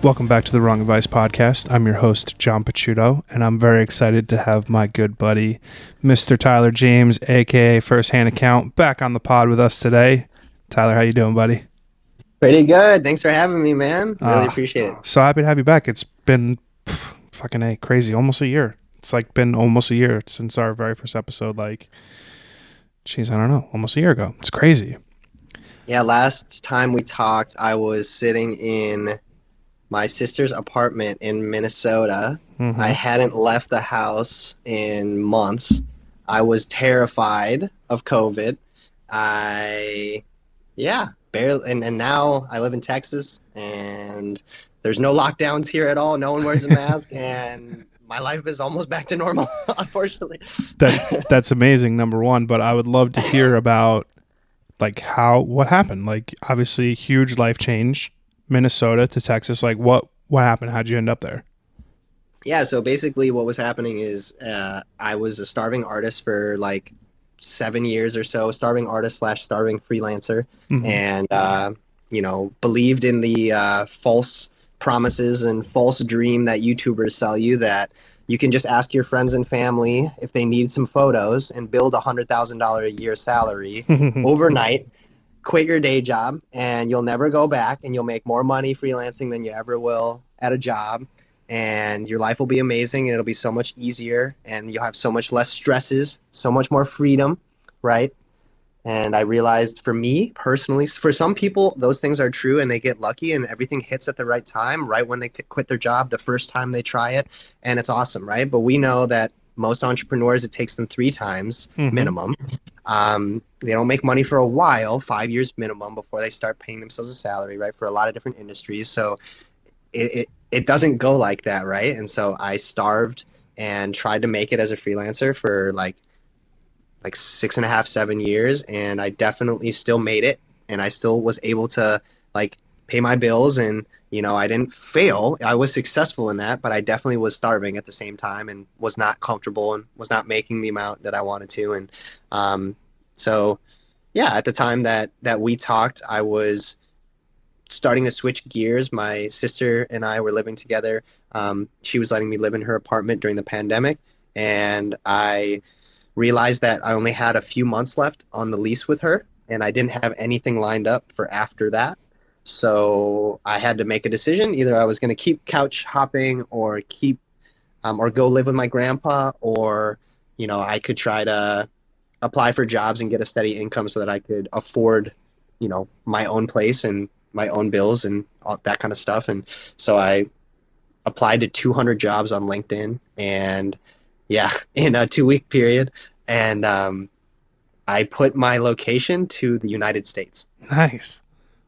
Welcome back to the Wrong Advice Podcast. I'm your host, John Pachuto, and I'm very excited to have my good buddy, Mr. Tyler James, aka First Hand Account, back on the pod with us today. Tyler, how you doing, buddy? Pretty good. Thanks for having me, man. Really appreciate it. So happy to have you back. It's been fucking crazy, almost a year. It's like been almost a year since our very first episode. Like, geez, I don't know, almost a year ago. It's crazy. Yeah, last time we talked, I was sitting in my sister's apartment in Minnesota. Mm-hmm. I hadn't left the house in months. I was terrified of COVID. Barely, and now I live in Texas, and there's no lockdowns here at all. No one wears a mask, and my life is almost back to normal, unfortunately. That's amazing, number one. But I would love to hear about like what happened. Like, obviously, huge life change. Minnesota to Texas, like what happened? How'd you end up there? Yeah, so basically what was happening is I was a starving artist for like 7 years or so, starving artist / starving freelancer, and believed in the false promises and false dream that YouTubers sell you, that you can just ask your friends and family if they need some photos and build $100,000 a year salary overnight. Quit your day job and you'll never go back, and you'll make more money freelancing than you ever will at a job, and your life will be amazing and it'll be so much easier and you'll have so much less stresses, so much more freedom, right? And I realized, for me personally, for some people those things are true and they get lucky and everything hits at the right time, right when they quit their job, the first time they try it, and it's awesome, right? But we know that most entrepreneurs, it takes them 3 times minimum. They don't make money for a while, 5 years minimum, before they start paying themselves a salary, right? For a lot of different industries. So it doesn't go like that, right? And so I starved and tried to make it as a freelancer for like 6.5, 7 years. And I definitely still made it. And I still was able to like pay my bills, and I didn't fail. I was successful in that, but I definitely was starving at the same time and was not comfortable and was not making the amount that I wanted to. And so, yeah, at the time that we talked, I was starting to switch gears. My sister and I were living together. She was letting me live in her apartment during the pandemic, and I realized that I only had a few months left on the lease with her, and I didn't have anything lined up for after that. So I had to make a decision. Either I was going to keep couch hopping or or go live with my grandpa, or, I could try to apply for jobs and get a steady income so that I could afford, my own place and my own bills and all that kind of stuff. And so I applied to 200 jobs on LinkedIn, and in a 2-week period. And I put my location to the United States. Nice.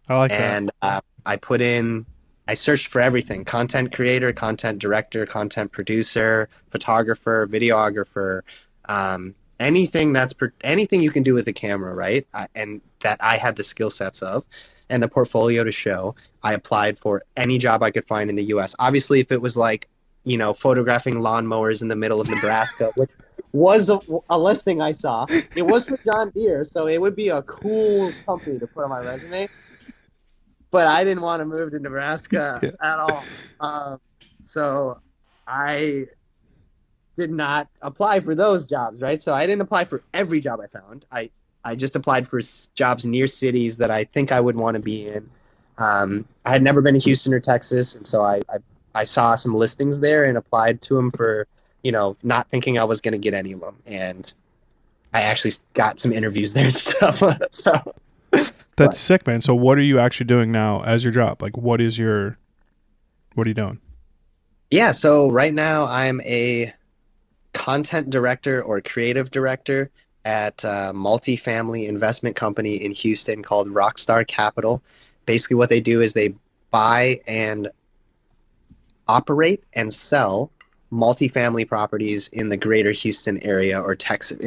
I like that. And I searched for everything: content creator, content director, content producer, photographer, videographer, anything you can do with a camera, right? And that I had the skill sets of and the portfolio to show. I applied for any job I could find in the U.S. Obviously, if it was like, photographing lawnmowers in the middle of Nebraska, which was a listing I saw, it was for John Deere, so it would be a cool company to put on my resume. But I didn't want to move to Nebraska at all. So I did not apply for those jobs, right? So I didn't apply for every job I found. I just applied for jobs near cities that I think I would want to be in. I had never been to Houston or Texas, and so I saw some listings there and applied to them for, not thinking I was going to get any of them. And I actually got some interviews there and stuff. So that's sick, man. So what are you actually doing now as your job? Like, what are you doing? Yeah, so right now I'm a content director or creative director at a multifamily investment company in Houston called Rockstar Capital. Basically what they do is they buy and operate and sell multifamily properties in the greater Houston area, or Texas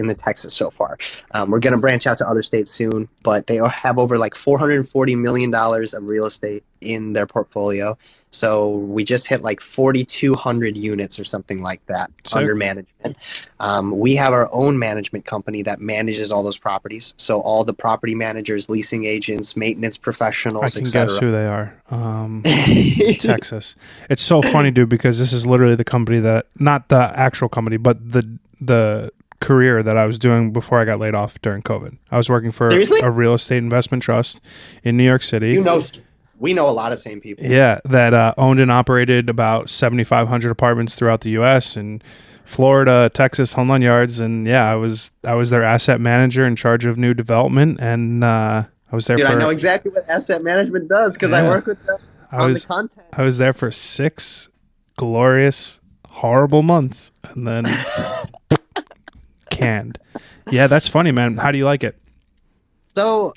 so far. We're going to branch out to other states soon, but they have over like $440 million of real estate in their portfolio. So we just hit like 4,200 units or something like that under management. We have our own management company that manages all those properties. So all the property managers, leasing agents, maintenance professionals, I can etc. guess who they are. It's Texas. It's so funny, dude, because this is literally the company that, not the actual company, but the career that I was doing before I got laid off during COVID. I was working for a real estate investment trust in New York City. We know a lot of same people. Yeah, that owned and operated about 7,500 apartments throughout the U.S. and Florida, Texas, whole nine yards. And yeah, I was their asset manager in charge of new development, and I was there. I know exactly what asset management does because I work with them on the content. I was there for 6 glorious, horrible months, and then canned. Yeah, that's funny, man. How do you like it? So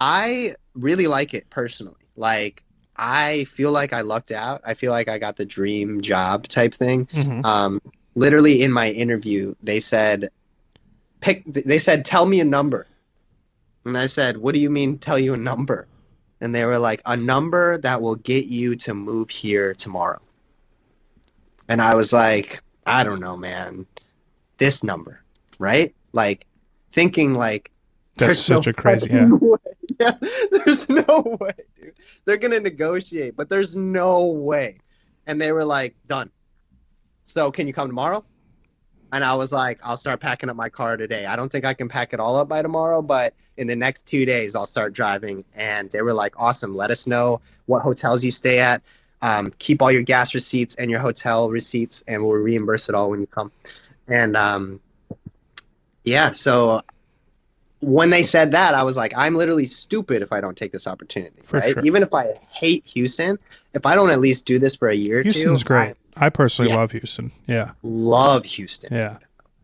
I really like it personally. Like, I feel like I lucked out. I feel like I got the dream job type thing. Mm-hmm. Literally in my interview, they said, tell me a number. And I said, what do you mean tell you a number? And they were like, a number that will get you to move here tomorrow. And I was like, I don't know, man. This number, right? Like, thinking like, that's such a crazy, way. Yeah, there's no way, dude. They're going to negotiate, but there's no way. And they were like, done. So can you come tomorrow? And I was like, I'll start packing up my car today. I don't think I can pack it all up by tomorrow, but in the next 2 days, I'll start driving. And they were like, awesome. Let us know what hotels you stay at. Keep all your gas receipts and your hotel receipts, and we'll reimburse it all when you come. And yeah, so when they said that, I was like, I'm literally stupid if I don't take this opportunity, right? Sure. Even if I hate Houston, if I don't at least do this for a year or two. Houston's great. I personally love Houston. Yeah. Love Houston. Yeah.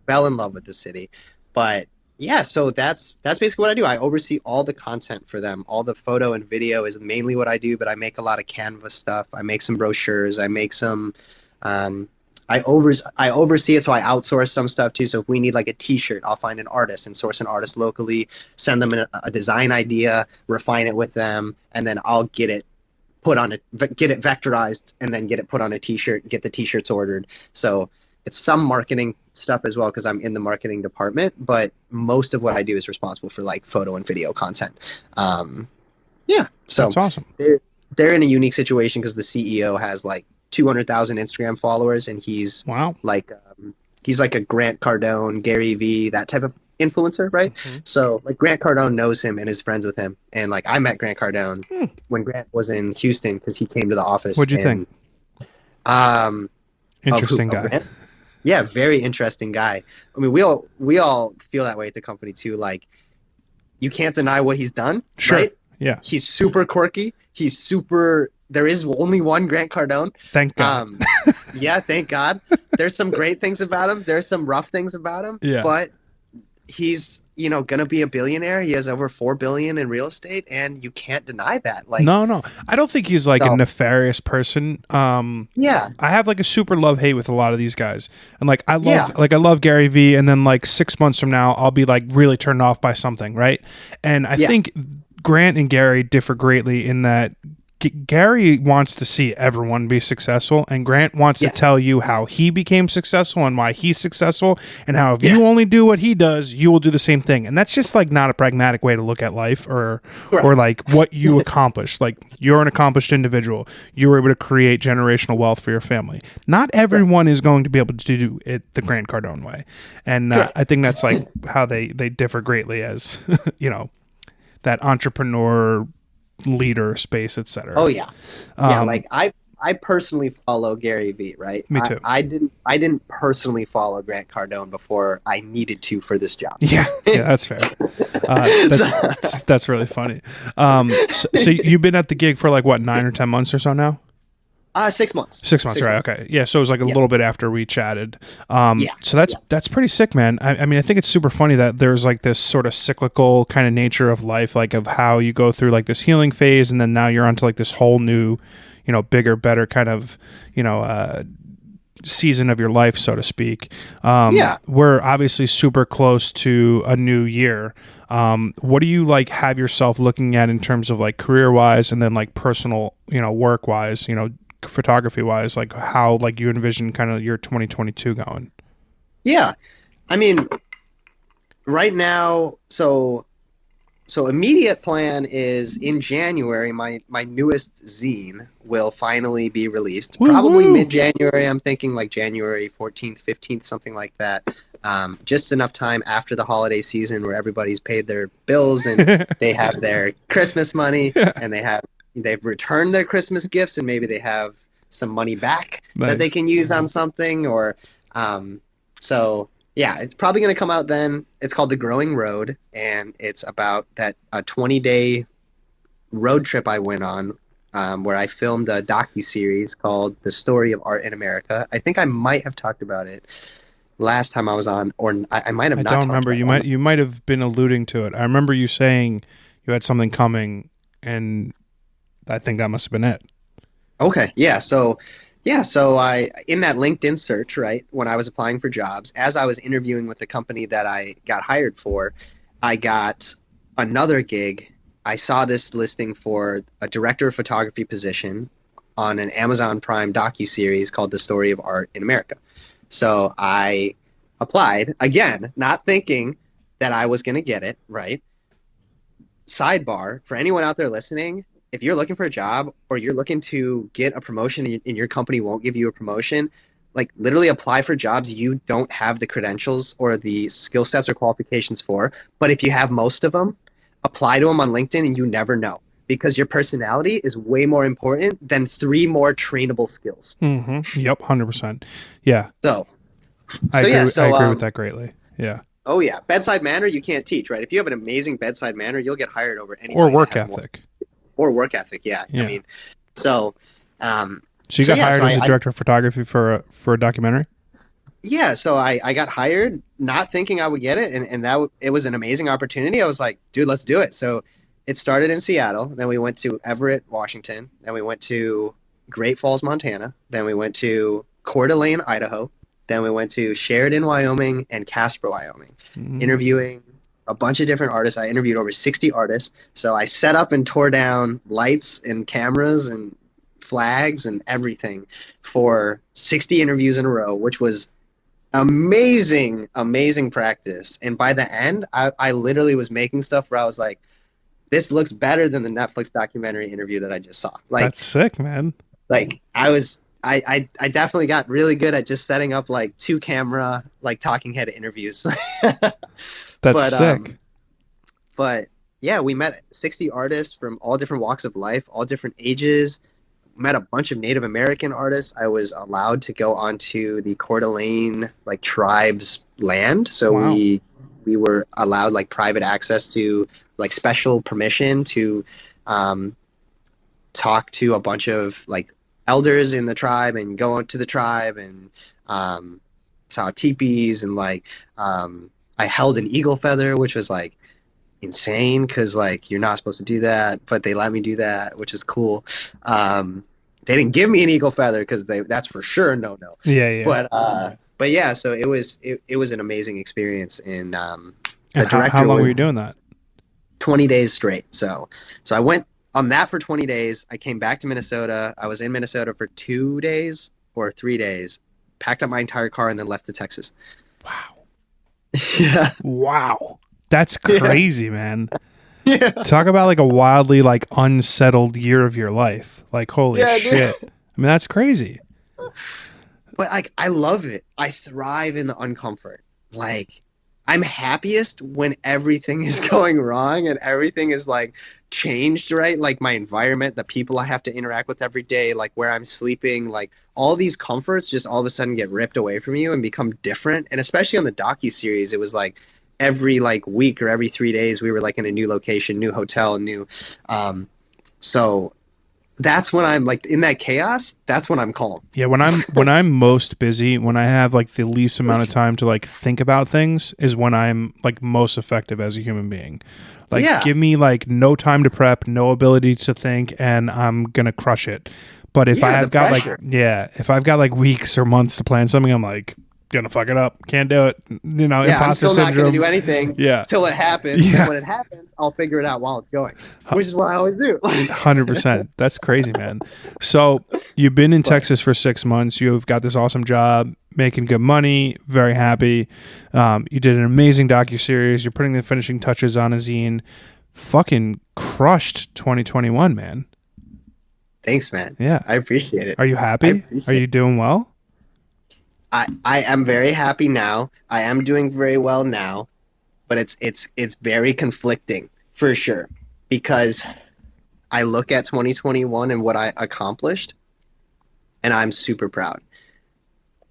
Fell in love with the city. But yeah, so that's basically what I do. I oversee all the content for them. All the photo and video is mainly what I do, but I make a lot of canvas stuff. I make some brochures. I make some I oversee it, so I outsource some stuff too. So if we need like a T-shirt, I'll find an artist and source an artist locally, send them a design idea, refine it with them, and then I'll get it get it vectorized, and then get it put on a T-shirt, get the T-shirts ordered. So it's some marketing stuff as well because I'm in the marketing department, but most of what I do is responsible for like photo and video content. Yeah, so that's awesome. They're in a unique situation because the CEO has like 200,000 Instagram followers, and he's like a Grant Cardone, Gary Vee, that type of influencer, right? Mm-hmm. So like Grant Cardone knows him and is friends with him, and like I met Grant Cardone when Grant was in Houston because he came to the office. What'd you think? Interesting guy. Grant? Yeah, very interesting guy. I mean, we all feel that way at the company too. Like, you can't deny what he's done, right? Yeah, he's super quirky. There is only one Grant Cardone. Thank God. Yeah, thank God. There's some great things about him. There's some rough things about him. Yeah. But he's, gonna be a billionaire. He has over $4 billion in real estate, and you can't deny that. Like, no, I don't think he's like a nefarious person. Yeah. I have like a super love-hate with a lot of these guys, and like I love Gary Vee, and then like 6 months from now, I'll be like really turned off by something, right? And I think Grant and Gary differ greatly in that Gary wants to see everyone be successful, and Grant wants to tell you how he became successful and why he's successful, and how if you only do what he does, you will do the same thing. And that's just like not a pragmatic way to look at life or like what you accomplished. Like, you're an accomplished individual. You were able to create generational wealth for your family. Not everyone is going to be able to do it the Grant Cardone way. And I think that's like how they differ greatly as, that entrepreneur leader space, etc. Oh yeah. Like I personally follow Gary Vee, right? Me too. I didn't personally follow Grant Cardone before I needed to for this job. Yeah, that's fair. That's really funny. So you've been at the gig for like what, 9 or 10 months or so now? 6 months. 6 months, right? Months. Okay, yeah. So it was like a little bit after we chatted. So that's pretty sick, man. I mean, I think it's super funny that there's like this sort of cyclical kind of nature of life, like of how you go through like this healing phase, and then now you're onto like this whole new, bigger, better kind of, season of your life, so to speak. We're obviously super close to a new year. What do you like have yourself looking at in terms of like career wise, and then like personal, work wise, photography wise, like how like you envision kind of your 2022 going. Yeah. I mean, right now, so immediate plan is in January, my newest zine will finally be released. Woo, Probably woo. mid-January. I'm thinking like January 14th, 15th, something like that. Just enough time after the holiday season where everybody's paid their bills and they have their Christmas money and they've returned their Christmas gifts and maybe they have some money back that they can use on something or so yeah, it's probably going to come out then. It's called The Growing Road, and it's about a 20-day road trip I went on where I filmed a docuseries called The Story of Art in America. I think I might have talked about it last time I was on, or I might have not. I don't remember. You might have been alluding to it. I remember you saying you had something coming, and I think that must have been it. Okay, yeah, so I, in that LinkedIn search, right, when I was applying for jobs, as I was interviewing with the company that I got hired for, I got another gig. I saw this listing for a director of photography position on an Amazon Prime docuseries called The Story of Art in America. So I applied, again, not thinking that I was going to get it, right? Sidebar, for anyone out there listening, if you're looking for a job or you're looking to get a promotion and your company won't give you a promotion, like literally apply for jobs you don't have the credentials or the skill sets or qualifications for. But if you have most of them, apply to them on LinkedIn and you never know because your personality is way more important than 3 more trainable skills. Mm-hmm. Yep, 100%. Yeah. So I agree with that greatly. Yeah. Oh, yeah. Bedside manner, you can't teach, right? If you have an amazing bedside manner, you'll get hired over anybody. Or work ethic. Or work ethic, yeah. I mean, so you got hired as a director of photography for a documentary? Yeah, so I got hired not thinking I would get it, and it was an amazing opportunity. I was like, dude, let's do it. So it started in Seattle, then we went to Everett, Washington, then we went to Great Falls, Montana, then we went to Coeur d'Alene, Idaho, then we went to Sheridan, Wyoming, and Casper, Wyoming, interviewing a bunch of different artists. I interviewed over 60 artists. So I set up and tore down lights and cameras and flags and everything for 60 interviews in a row, which was amazing practice. And by the end, I literally was making stuff where I was like, this looks better than the Netflix documentary interview that I just saw. Like, that's sick, man. Like I definitely got really good at just setting up like 2 camera, like talking head interviews. That's sick. But yeah, we met 60 artists from all different walks of life, all different ages. Met a bunch of Native American artists. I was allowed to go onto the Coeur d'Alene like tribes land. So wow. we were allowed like private access to like special permission to talk to a bunch of like elders in the tribe and go into the tribe and saw teepees and like I held an eagle feather, which was like insane because like you're not supposed to do that, but they let me do that, which is cool. They didn't give me an eagle feather because that's for sure no. Yeah. But yeah, so it was an amazing experience. And how long were you doing that? 20 days straight. So I went on that for 20 days. I came back to Minnesota. I was in Minnesota for 2 days or 3 days, packed up my entire car, and then left to Texas. Wow. Yeah. Wow. That's crazy, man. Yeah. Talk about like a wildly like unsettled year of your life. Like, holy shit. Dude. I mean, that's crazy. But like, I love it. I thrive in the uncomfort. Like, I'm happiest when everything is going wrong and everything is like changed, right? Like my environment, the people I have to interact with every day, like where I'm sleeping, like all these comforts just all of a sudden get ripped away from you and become different. And especially on the docuseries, it was like every like week or every 3 days we were like in a new location, new hotel, new so that's when I'm like in that chaos, that's when I'm calm. Yeah, when I'm most busy, when I have like the least amount of time to like think about things is when I'm like most effective as a human being. Like give me like no time to prep, no ability to think, and I'm going to crush it. But if I've got like weeks or months to plan something, I'm like, gonna fuck it up. Can't do it. You know, Yeah, imposter I'm still syndrome. not gonna do anything till it happens. Yeah. And when it happens, I'll figure it out while it's going, which is what I always do. 100%. That's crazy, man. So you've been in Texas for 6 months. You've got this awesome job, making good money, very happy. You did an amazing docuseries. You're putting the finishing touches on a zine. Fucking crushed 2021, man. Thanks, man. Yeah. I appreciate it. Are you happy? Are you doing well? I am very happy now. I am doing very well now, but it's very conflicting for sure, because I look at 2021 and what I accomplished, and I'm super proud.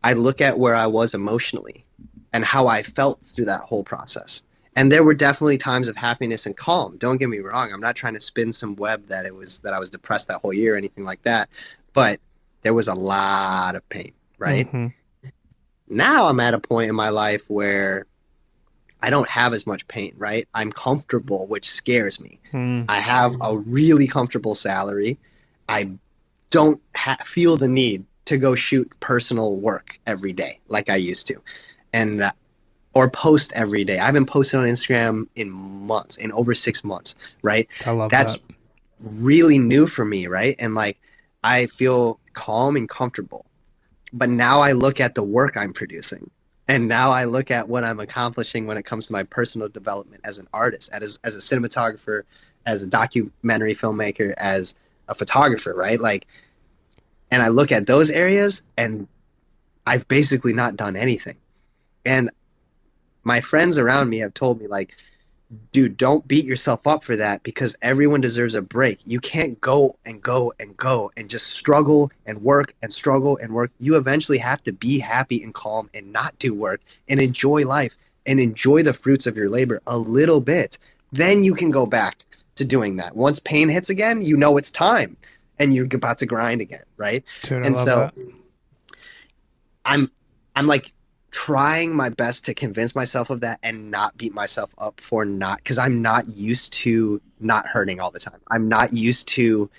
I look at where I was emotionally and how I felt through that whole process. And there were definitely times of happiness and calm. Don't get me wrong. I'm not trying to spin some web that I was depressed that whole year or anything like that. But there was a lot of pain, right? Mm-hmm. Now I'm at a point in my life where I don't have as much pain, right? I'm comfortable, which scares me. I have a really comfortable salary. I don't feel the need to go shoot personal work every day like I used to. And or post every day. I haven't posted on Instagram in over 6 months, right? I love That's really new for me, right? And like, I feel calm and comfortable. But now I look at the work I'm producing, and now I look at what I'm accomplishing when it comes to my personal development as an artist, as a cinematographer, as a documentary filmmaker, as a photographer, right? Like, and I look at those areas, and I've basically not done anything. And my friends around me have told me, like, dude, don't beat yourself up for that, because everyone deserves a break. You can't go and go and go and just struggle and work and struggle and work. You eventually have to be happy and calm and not do work and enjoy life and enjoy the fruits of your labor a little bit. Then you can go back to doing that. Once pain hits again, you know it's time and you're about to grind again, right? Dude, and I love so that. I'm like trying my best to convince myself of that and not beat myself up for not, because I'm not used to not hurting all the time. I'm not used to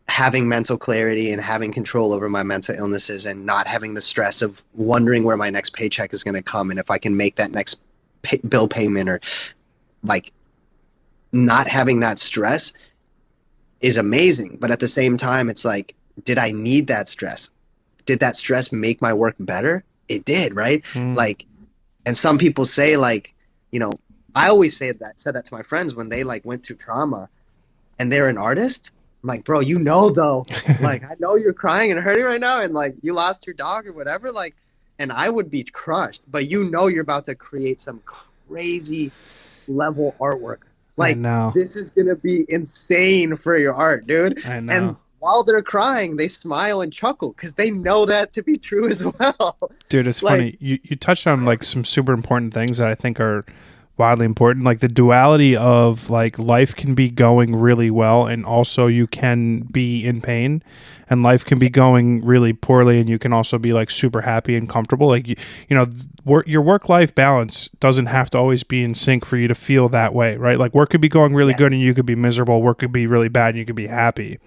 having mental clarity and having control over my mental illnesses and not having the stress of wondering where my next paycheck is going to come and if I can make that next bill payment, or like, not having that stress is amazing. But at the same time, it's like, did I need that stress? Did that stress make my work better? It did, right? Like, and some people say, like, you know, I always said that to my friends when they like went through trauma and they're an artist. I'm like, bro, you know, though, like, I know you're crying and hurting right now, and like, you lost your dog or whatever, like, and I would be crushed, but you know, you're about to create some crazy level artwork. Like, this is going to be insane for your art, dude. I know. And while they're crying, they smile and chuckle because they know that to be true as well. Dude, it's funny. You touched on like some super important things that I think are wildly important, like the duality of like life can be going really well and also you can be in pain, and life can be going really poorly and you can also be like super happy and comfortable. Like, you know, your work-life balance doesn't have to always be in sync for you to feel that way, right? Like, work could be going really good and you could be miserable. Work could be really bad and you could be happy.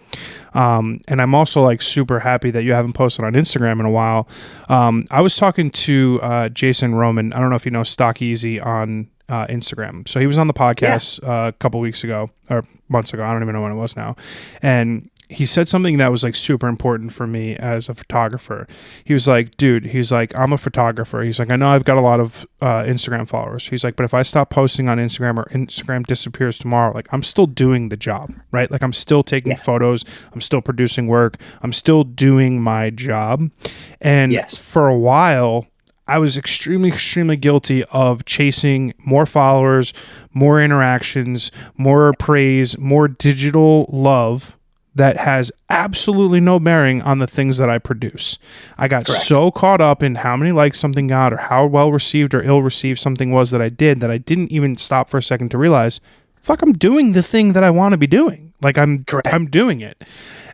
And I'm also like super happy that you haven't posted on Instagram in a while. I was talking to Jason Roman. I don't know if you know Stock Easy on Instagram. So he was on the podcast a couple weeks ago or months ago. I don't even know when it was now. And he said something that was like super important for me as a photographer. He was like, dude, he's like, I'm a photographer. He's like, I know I've got a lot of Instagram followers. He's like, but if I stop posting on Instagram or Instagram disappears tomorrow, like, I'm still doing the job, right? Like, I'm still taking photos. I'm still producing work. I'm still doing my job. And for a while, I was extremely, extremely guilty of chasing more followers, more interactions, more praise, more digital love that has absolutely no bearing on the things that I produce. I got so caught up in how many likes something got or how well received or ill received something was that I didn't even stop for a second to realize, fuck, I'm doing the thing that I want to be doing. Like, I'm doing it.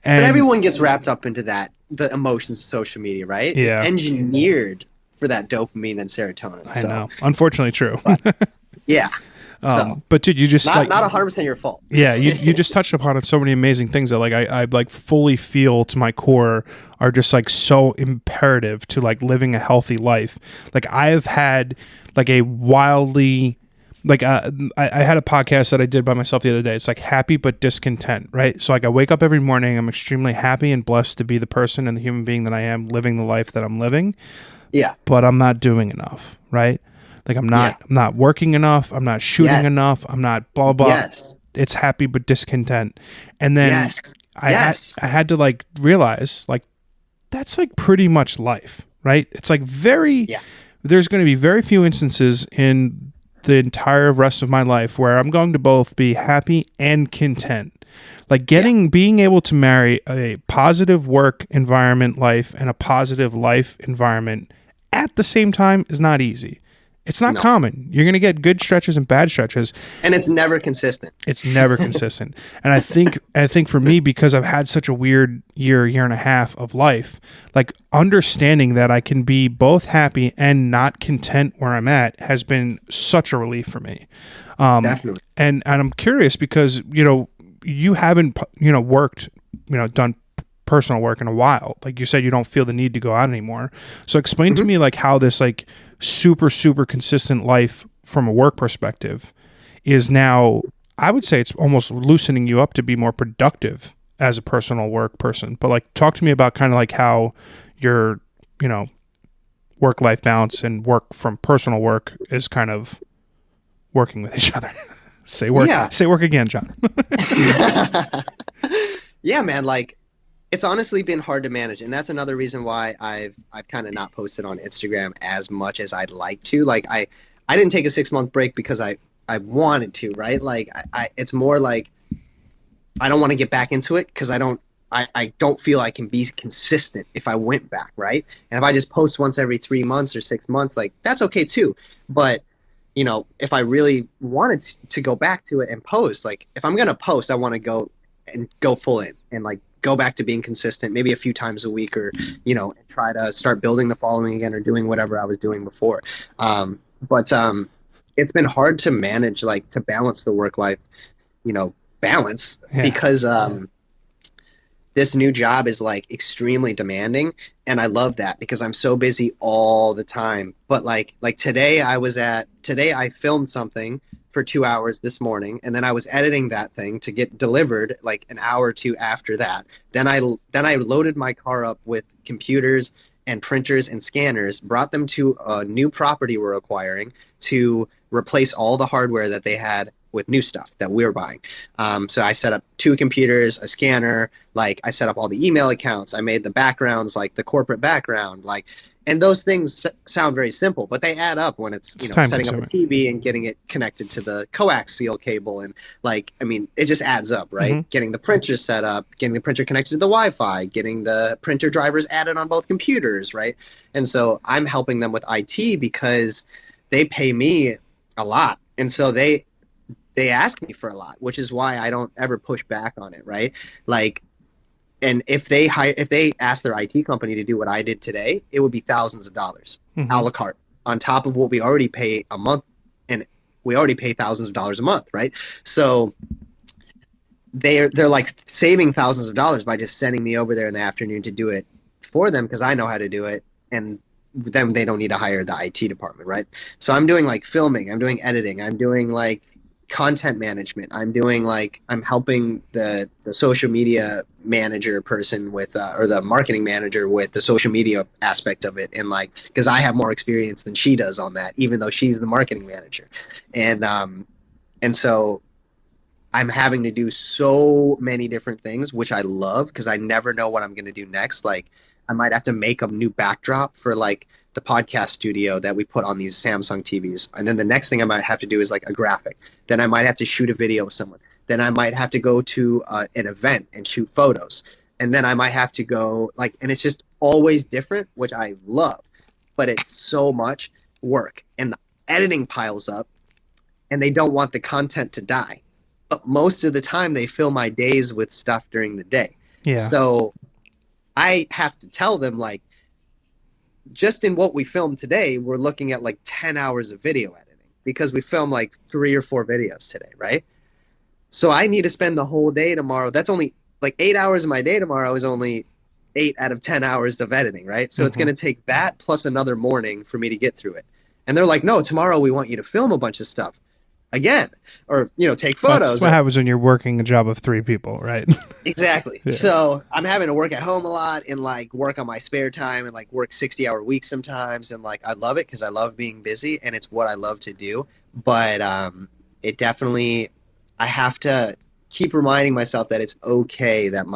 And but everyone gets wrapped up into that, the emotions of social media, right? Yeah. It's engineered for that dopamine and serotonin. I know. Unfortunately true. Yeah. So, But dude, you just not 100% your fault. Yeah, you just touched upon so many amazing things that like I like fully feel to my core are just like so imperative to like living a healthy life. Like I have had like a wildly like I had a podcast that I did by myself the other day. It's like happy but discontent, right? So like I wake up every morning, I'm extremely happy and blessed to be the person and the human being that I am, living the life that I'm living. Yeah. But I'm not doing enough, right? Like I'm not working enough, I'm not shooting enough, I'm not blah blah. Yes. It's happy but discontent. And then I had to like realize like that's like pretty much life, right? It's like there's going to be very few instances in the entire rest of my life where I'm going to both be happy and content. Like being able to marry a positive work environment life and a positive life environment at the same time is not easy. It's not common. You're going to get good stretches and bad stretches. And it's never consistent. It's never consistent. And I think for me, because I've had such a weird year and a half of life, like understanding that I can be both happy and not content where I'm at has been such a relief for me. Definitely. And I'm curious because, you haven't, worked, done personal work in a while. Like you said, you don't feel the need to go out anymore. So explain to me like how this like super, super consistent life from a work perspective is now, I would say it's almost loosening you up to be more productive as a personal work person. But like, talk to me about kind of like how your, work-life balance and work from personal work is kind of working with each other. Say work again, John. Yeah, man. Like, it's honestly been hard to manage, and that's another reason why I've kind of not posted on Instagram as much as I'd like to. Like I didn't take a 6-month break because I wanted to, right? Like it's more like I don't want to get back into it because I don't feel I can be consistent if I went back, right? And if I just post once every 3 months or 6 months, like that's okay too. But if I really wanted to go back to it and post, like if I'm gonna post, I want to go full in and like go back to being consistent, maybe a few times a week, or and try to start building the following again, or doing whatever I was doing before. But it's been hard to manage, like to balance the work life, balance because this new job is like extremely demanding, and I love that because I'm so busy all the time. But like today I filmed something for 2 hours this morning, and then I was editing that thing to get delivered like an hour or two after that. Then I loaded my car up with computers and printers and scanners, brought them to a new property we're acquiring to replace all the hardware that they had with new stuff that we're buying. So I set up 2 computers, a scanner, like I set up all the email accounts, I made the backgrounds, like the corporate background, like. And those things sound very simple, but they add up when it's setting up a TV and getting it connected to the coaxial cable. And it just adds up, right? Mm-hmm. Getting the printer set up, getting the printer connected to the Wi-Fi, getting the printer drivers added on both computers, right? And so I'm helping them with IT because they pay me a lot. And so they ask me for a lot, which is why I don't ever push back on it, right? Like, and if they ask their IT company to do what I did today, it would be thousands of dollars, a la carte, on top of what we already pay a month, and we already pay thousands of dollars a month, right? So they're like saving thousands of dollars by just sending me over there in the afternoon to do it for them because I know how to do it, and then they don't need to hire the IT department, right? So I'm doing like filming, I'm doing editing, I'm doing like content management, I'm helping the social media manager person with or the marketing manager with the social media aspect of it, and like because I have more experience than she does on that, even though she's the marketing manager. And so I'm having to do so many different things, which I love because I never know what I'm going to do next. Like I might have to make a new backdrop for like the podcast studio that we put on these Samsung TVs. And then the next thing I might have to do is like a graphic. Then I might have to shoot a video with someone. Then I might have to go to an event and shoot photos. And then I might have to go and it's just always different, which I love, but it's so much work and the editing piles up and they don't want the content to die. But most of the time they fill my days with stuff during the day. Yeah. So I have to tell them just in what we filmed today, we're looking at 10 hours of video editing. because we filmed like 3 or 4 videos today, right? So I need to spend the whole day tomorrow. That's only like 8 hours of my day tomorrow is only 8 out of 10 hours of editing, right? So it's going to take that plus another morning for me to get through it. And they're like, no, tomorrow we want you to film a bunch of stuff again, or, take photos. That's what happens when you're working a job of 3 people, right? Exactly. Yeah. So I'm having to work at home a lot and like work on my spare time and like work 60-hour weeks sometimes. And like, I love it because I love being busy and it's what I love to do. But it definitely, I have to keep reminding myself that it's okay that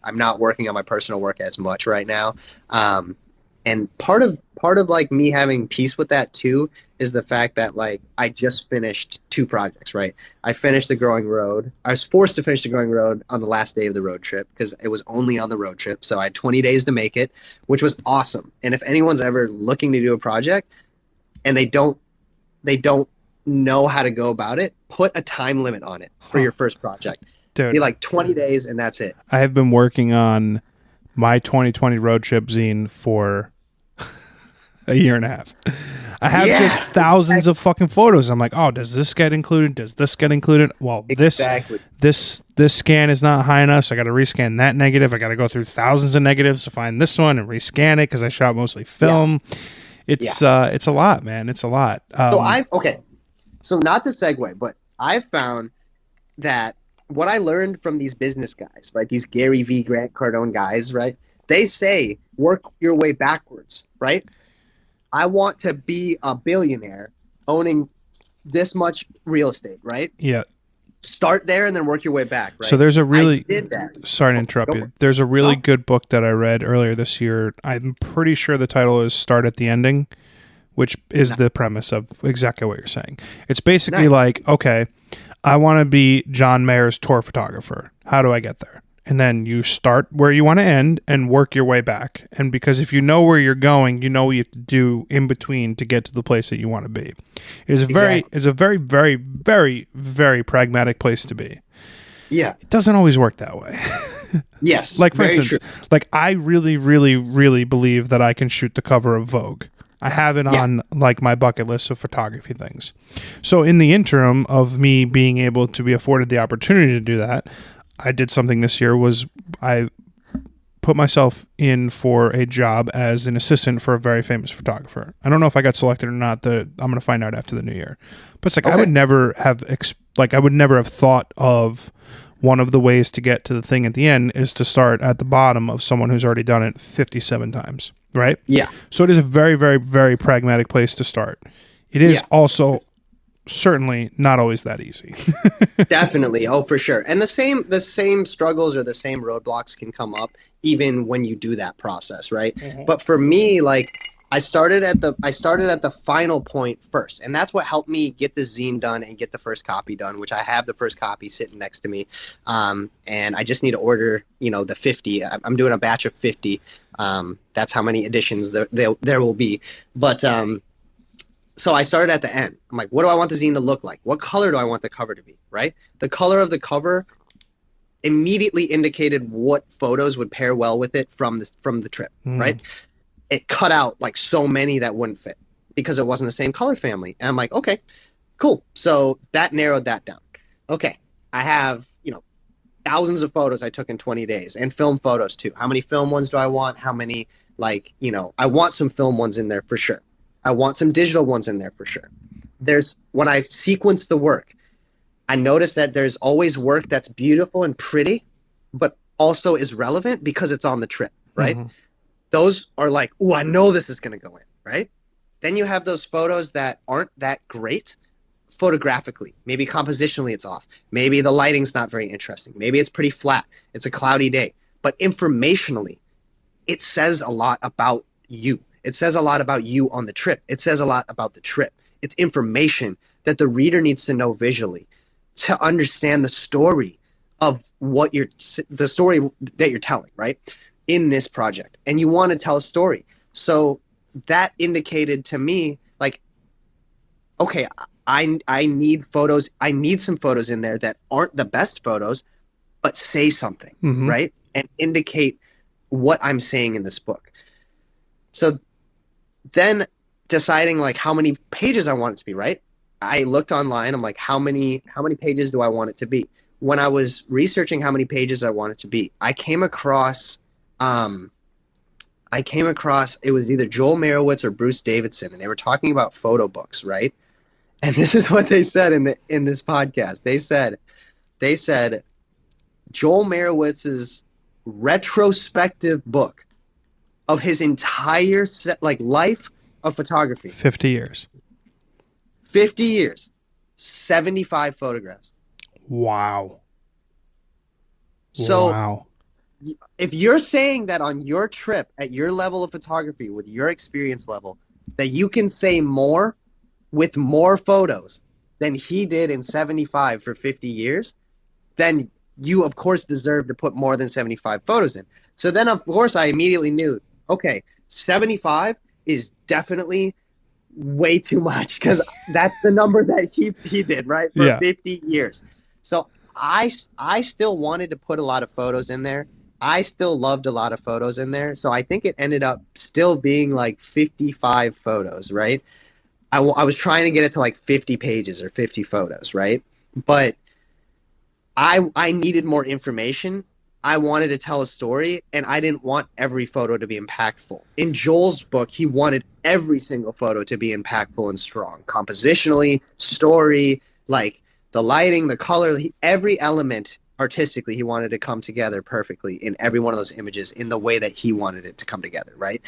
I'm not working on my personal work as much right now. And part of like me having peace with that too is the fact that like I just finished 2 projects, right? I finished The Growing Road. I was forced to finish The Growing Road on the last day of the road trip because it was only on the road trip. So I had 20 days to make it, which was awesome. And if anyone's ever looking to do a project and they don't know how to go about it, put a time limit on it for your first project. Dude, be like 20 days and that's it. I have been working on my 2020 road trip zine for a year and a half. I have just thousands of fucking photos. I'm like, oh, does this get included? Does this get included? Well, this scan is not high enough, so I got to rescan that negative. I got to go through thousands of negatives to find this one and rescan it because I shot mostly film. It's a lot, man. It's a lot. So not to segue, but I found that what I learned from these business guys, right? These Gary V. Grant Cardone guys, right? They say work your way backwards, right? I want to be a billionaire owning this much real estate, right? Yeah. Start there and then work your way back, right? So there's a really... I did that. Sorry to interrupt you. There's a really good book that I read earlier this year. I'm pretty sure the title is Start at the Ending, which is the premise of exactly what you're saying. It's basically like, okay, I want to be John Mayer's tour photographer. How do I get there? And then you start where you want to end and work your way back. And because if you know where you're going, you know what you have to do in between to get to the place that you want to be. It's a very, very, very, very pragmatic place to be. Yeah. It doesn't always work that way. Yes. Like, for instance, like I really, really, really believe that I can shoot the cover of Vogue. I have it on like my bucket list of photography things. So in the interim of me being able to be afforded the opportunity to do that, I did something this year was I put myself in for a job as an assistant for a very famous photographer. I don't know if I got selected or not. I'm going to find out after the new year. But it's like I would never have thought of one of the ways to get to the thing at the end is to start at the bottom of someone who's already done it 57 times, right? Yeah. So it is a very, very, very pragmatic place to start. It is also certainly not always that easy. Definitely. Oh, for sure. And the same struggles or the same roadblocks can come up even when you do that process, right? Mm-hmm. But for me, like I started at the final point first, and that's what helped me get the zine done and get the first copy done, which I have the first copy sitting next to me. And I just need to order, the 50. I'm doing a batch of 50. That's how many editions there will be. But so I started at the end. I'm like, what do I want the zine to look like? What color do I want the cover to be, right? The color of the cover immediately indicated what photos would pair well with it from the trip, right? It cut out like so many that wouldn't fit because it wasn't the same color family. And I'm like, okay, cool. So that narrowed that down. Okay, I have, thousands of photos I took in 20 days and film photos too. How many film ones do I want? How many, I want some film ones in there for sure. I want some digital ones in there for sure. When I sequence the work, I notice that there's always work that's beautiful and pretty, but also is relevant because it's on the trip, right? Mm-hmm. Those are like, oh, I know this is going to go in, right? Then you have those photos that aren't that great photographically. Maybe compositionally it's off. Maybe the lighting's not very interesting. Maybe it's pretty flat. It's a cloudy day. But informationally, it says a lot about you. It says a lot about you on the trip. It says a lot about the trip. It's information that the reader needs to know visually to understand the story of the story that you're telling, right? In this project. And you want to tell a story. So that indicated to me, like, okay, I need photos. I need some photos in there that aren't the best photos, but say something, right? And indicate what I'm saying in this book. So then deciding like how many pages I want it to be, right? I looked online. I'm like, how many pages do I want it to be? When I was researching how many pages I want it to be, I came across it was either Joel Merowitz or Bruce Davidson, and they were talking about photo books, right? And this is what they said in this podcast. They said Joel Merowitz's retrospective book of his entire life of photography. 50 years. 50 years. 75 photographs. Wow. So wow. If you're saying that on your trip at your level of photography with your experience level, that you can say more with more photos than he did in 75 for 50 years, then you, of course, deserve to put more than 75 photos in. So then, of course, I immediately knew, okay, 75 is definitely way too much because that's the number that he did, right, for 50 years. So I still wanted to put a lot of photos in there. I still loved a lot of photos in there. So I think it ended up still being like 55 photos, right? I was trying to get it to like 50 pages or 50 photos, right? But I needed more information. I wanted to tell a story, and I didn't want every photo to be impactful. In Joel's book, he wanted every single photo to be impactful and strong. Compositionally, story, like the lighting, the color, every element artistically, he wanted to come together perfectly in every one of those images in the way that he wanted it to come together, right?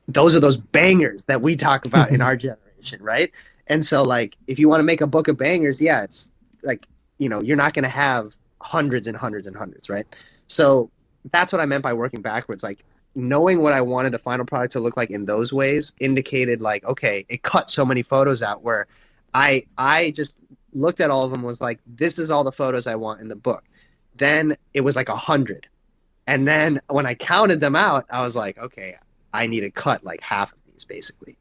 Those are those bangers that we talk about in our generation, right? And so, like, if you want to make a book of bangers, yeah, it's like, you know, you're not going to have hundreds and hundreds and hundreds, right? So that's what I meant by working backwards. Like, knowing what I wanted the final product to look like in those ways indicated, like, okay, it cut so many photos out where I just looked at all of them, was like, this is all the photos I want in the book. Then it was like 100. And then when I counted them out, I was like, okay, I need to cut like half of these basically.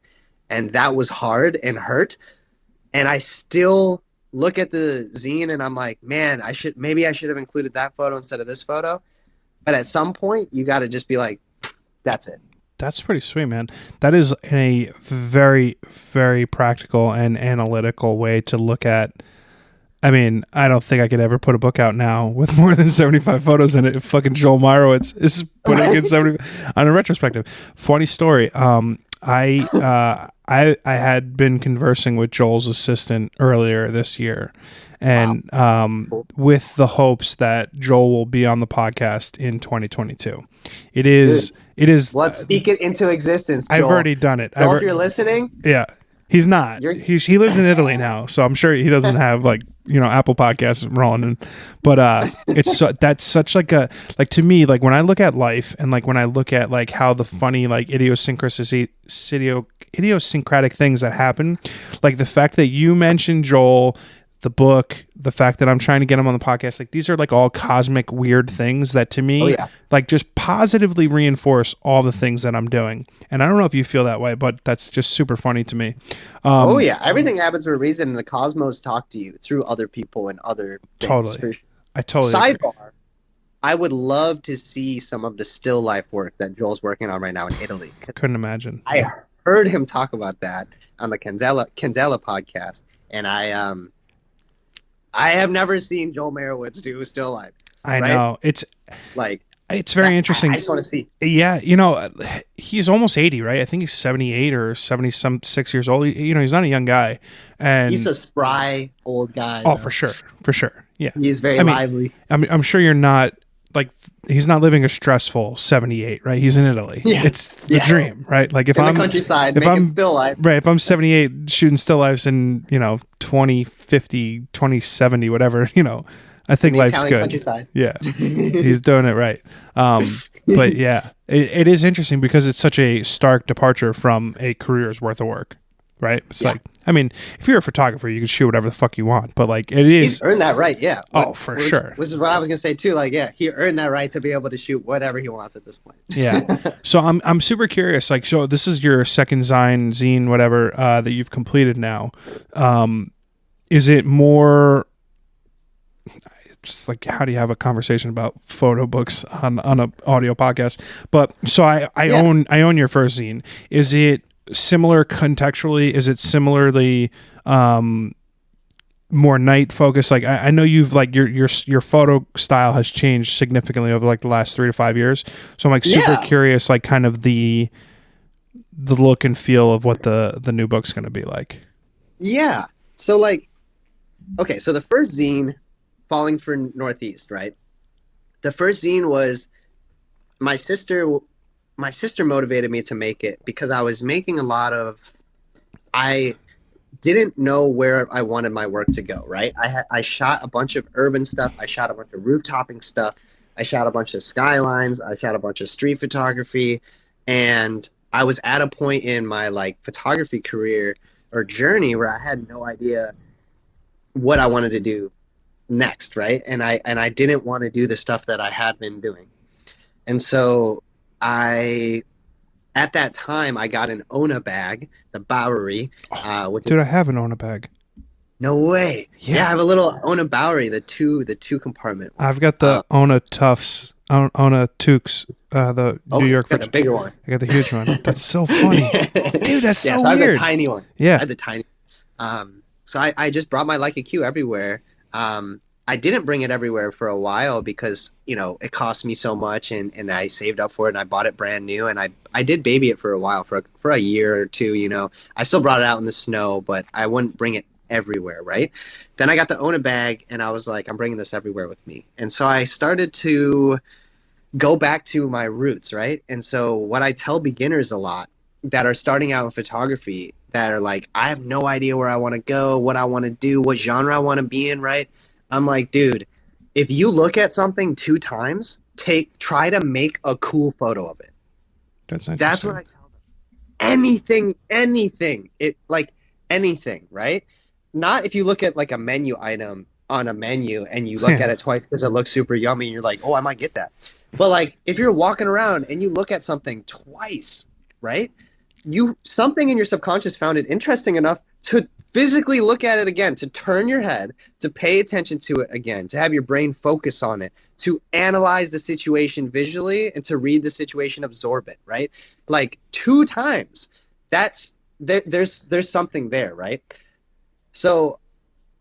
And that was hard and hurt. And I still look at the zine and I'm like, man, maybe I should have included that photo instead of this photo. But at some point you got to just be like, that's it. That's pretty sweet, man. That is a very, very practical and analytical way to look at. I mean, I don't think I could ever put a book out now with more than 75 photos in it. If fucking Joel Meyrowitz is putting in 70 on a retrospective. Funny story. I had been conversing with Joel's assistant earlier this year, and with the hopes that Joel will be on the podcast in 2022. It is. Let's speak it into existence, Joel. I've already done it. Joel, if you're listening, yeah. He's not. He lives in Italy now, so I'm sure he doesn't have like, you know, Apple Podcasts rolling. But that's such like a, like, to me, like when I look at life and like when I look at like how the funny like idiosyncratic things that happen, like the fact that you mentioned Joel, the book, the fact that I'm trying to get him on the podcast, like these are like all cosmic weird things that to me like just positively reinforce all the things that I'm doing. And I don't know if you feel that way, but that's just super funny to me. Everything happens for a reason, and the cosmos talk to you through other people and other things. Totally. I totally Sidebar. agree. I would love to see some of the still life work that Joel's working on right now in Italy. Couldn't imagine. I heard him talk about that on the Candela podcast, and I have never seen Joel Meyrowitz do still life. I know. It's like, it's very interesting. I just want to see. Yeah, you know, he's almost 80, right? I think he's 78 or 76 years old. You know, he's not a young guy. And he's a spry old guy. Oh, for sure. Yeah. He's very lively. I'm sure you're not, like, he's not living a stressful 78, right? He's in Italy. Yeah. It's the dream, right? Like if in I'm the countryside, making still life. Right. If I'm 78 shooting still lives in, you know, 2050, 2070, whatever, you know, I think life's good. Countryside. Yeah. He's doing it right. But yeah, it is interesting because it's such a stark departure from a career's worth of work. Right? It's like, I mean, if you're a photographer, you can shoot whatever the fuck you want, but like it is. He's earned that right, yeah. For sure. Which is what I was gonna say too. Like, yeah, he earned that right to be able to shoot whatever he wants at this point. Yeah. So I'm super curious. Like, so this is your second zine, whatever, that you've completed now. Is it more? Just like, how do you have a conversation about photo books on an audio podcast? But so I own your first zine. Is it similar contextually? Is it similarly more night focused? Like I know you've like your photo style has changed significantly over like the last 3 to 5 years. So I'm like super curious, like kind of the look and feel of what the new book's going to be like. Yeah. So like, okay, so the first zine, Falling for Northeast, right? The first zine was my sister motivated me to make it because I was making I didn't know where I wanted my work to go, right? I shot a bunch of urban stuff. I shot a bunch of rooftoping stuff. I shot a bunch of skylines. I shot a bunch of street photography. And I was at a point in my like photography career or journey where I had no idea what I wanted to do next, right? And I didn't want to do the stuff that I had been doing. And so at that time, I got an Ona bag, the Bowery. Dude, I have an Ona bag. No way. Yeah, I have a little Ona Bowery, the two compartment one. I've got the Ona Tufts, Ona Tukes, the New York. You got the bigger one. I got the huge one. That's so funny. Dude, that's so weird. I had the tiny one. Yeah. I had the tiny So I just brought my Leica Q everywhere. I didn't bring it everywhere for a while because, it cost me so much and I saved up for it and I bought it brand new and I did baby it for a while, for a year or two, I still brought it out in the snow, but I wouldn't bring it everywhere, right? Then I got the Ona bag and I was like, I'm bringing this everywhere with me. And so I started to go back to my roots, right? And so what I tell beginners a lot that are starting out in photography that are like, I have no idea where I want to go, what I want to do, what genre I want to be in, right? I'm like, dude, if you look at something 2 times, try to make a cool photo of it. That's interesting. That's what I tell them. Anything. Anything, right? Not if you look at like a menu item on a menu and you look at it twice because it looks super yummy and you're like, oh, I might get that. But like if you're walking around and you look at something twice, right? Something in your subconscious found it interesting enough to physically look at it again, to turn your head, to pay attention to it again, to have your brain focus on it, to analyze the situation visually and to read the situation, absorb it, right? Like 2 times. There's something there, right? So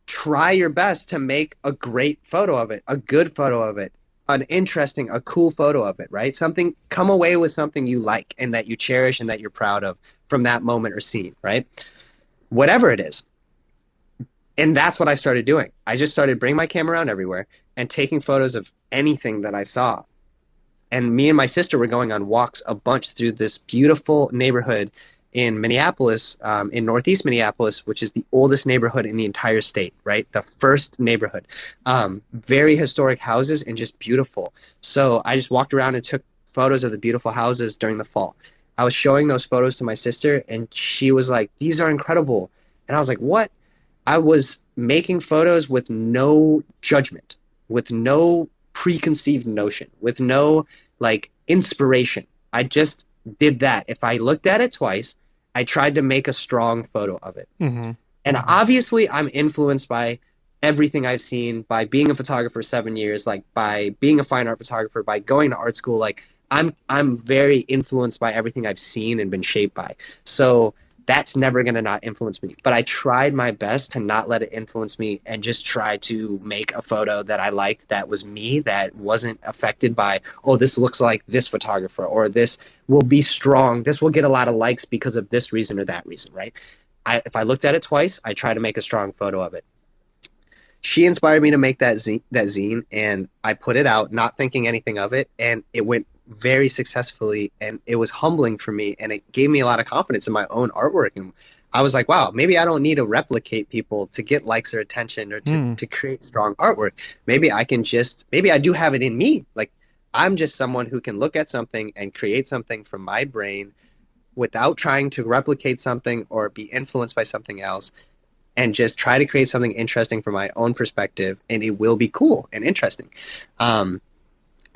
try your best to make a great photo of it, a good photo of it, a cool photo of it, right? Come away with something you like and that you cherish and that you're proud of from that moment or scene, right? Whatever it is. And that's what I started doing. I just started bringing my camera around everywhere and taking photos of anything that I saw. And me and my sister were going on walks a bunch through this beautiful neighborhood in Minneapolis, in Northeast Minneapolis, which is the oldest neighborhood in the entire state, right? The first neighborhood. Very historic houses and just beautiful. So I just walked around and took photos of the beautiful houses during the fall. I was showing those photos to my sister and she was like, these are incredible. And I was like, what? I was making photos with no judgment, with no preconceived notion, with no like inspiration. I just did that. If I looked at it twice, I tried to make a strong photo of it. Mm-hmm. And obviously I'm influenced by everything I've seen, by being a photographer 7 years, like by being a fine art photographer, by going to art school. Like I'm very influenced by everything I've seen and been shaped by. So that's never going to not influence me. But I tried my best to not let it influence me and just try to make a photo that I liked, that was me, that wasn't affected by, oh, this looks like this photographer, or this will be strong, this will get a lot of likes because of this reason or that reason, right? If I looked at it twice, I try to make a strong photo of it. She inspired me to make that zine, and I put it out not thinking anything of it, and it went very successfully, and it was humbling for me, and it gave me a lot of confidence in my own artwork. And I was like, wow, maybe I don't need to replicate people to get likes or attention or to create strong artwork. Maybe I do have it in me. Like I'm just someone who can look at something and create something from my brain without trying to replicate something or be influenced by something else, and just try to create something interesting from my own perspective, and it will be cool and interesting. And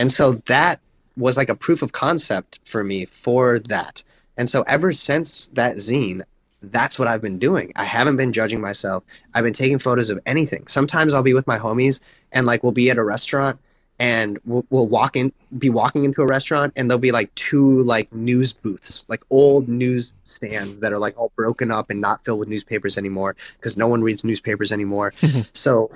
so that was like a proof of concept for me for that. And so ever since that zine, that's what I've been doing. I haven't been judging myself. I've been taking photos of anything. Sometimes I'll be with my homies and like we'll be at a restaurant and we'll be walking into a restaurant, and there'll be like two like news booths, like old news stands that are like all broken up and not filled with newspapers anymore because no one reads newspapers anymore. So,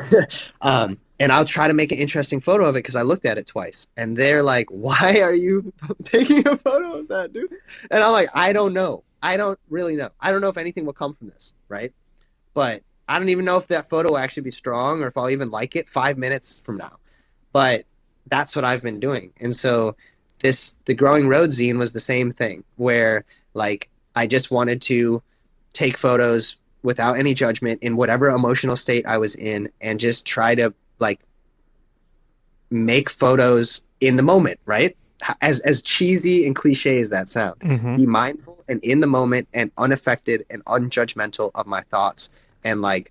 and I'll try to make an interesting photo of it because I looked at it twice, and they're like, "Why are you taking a photo of that, dude?" And I'm like, "I don't know. I don't really know. I don't know if anything will come from this, right? But I don't even know if that photo will actually be strong or if I'll even like it 5 minutes from now." But that's what I've been doing. And so the Growing Road zine was the same thing, where like I just wanted to take photos without any judgment in whatever emotional state I was in, and just try to like make photos in the moment, right? As cheesy and cliche as that sounds, be mindful and in the moment and unaffected and unjudgmental of my thoughts and like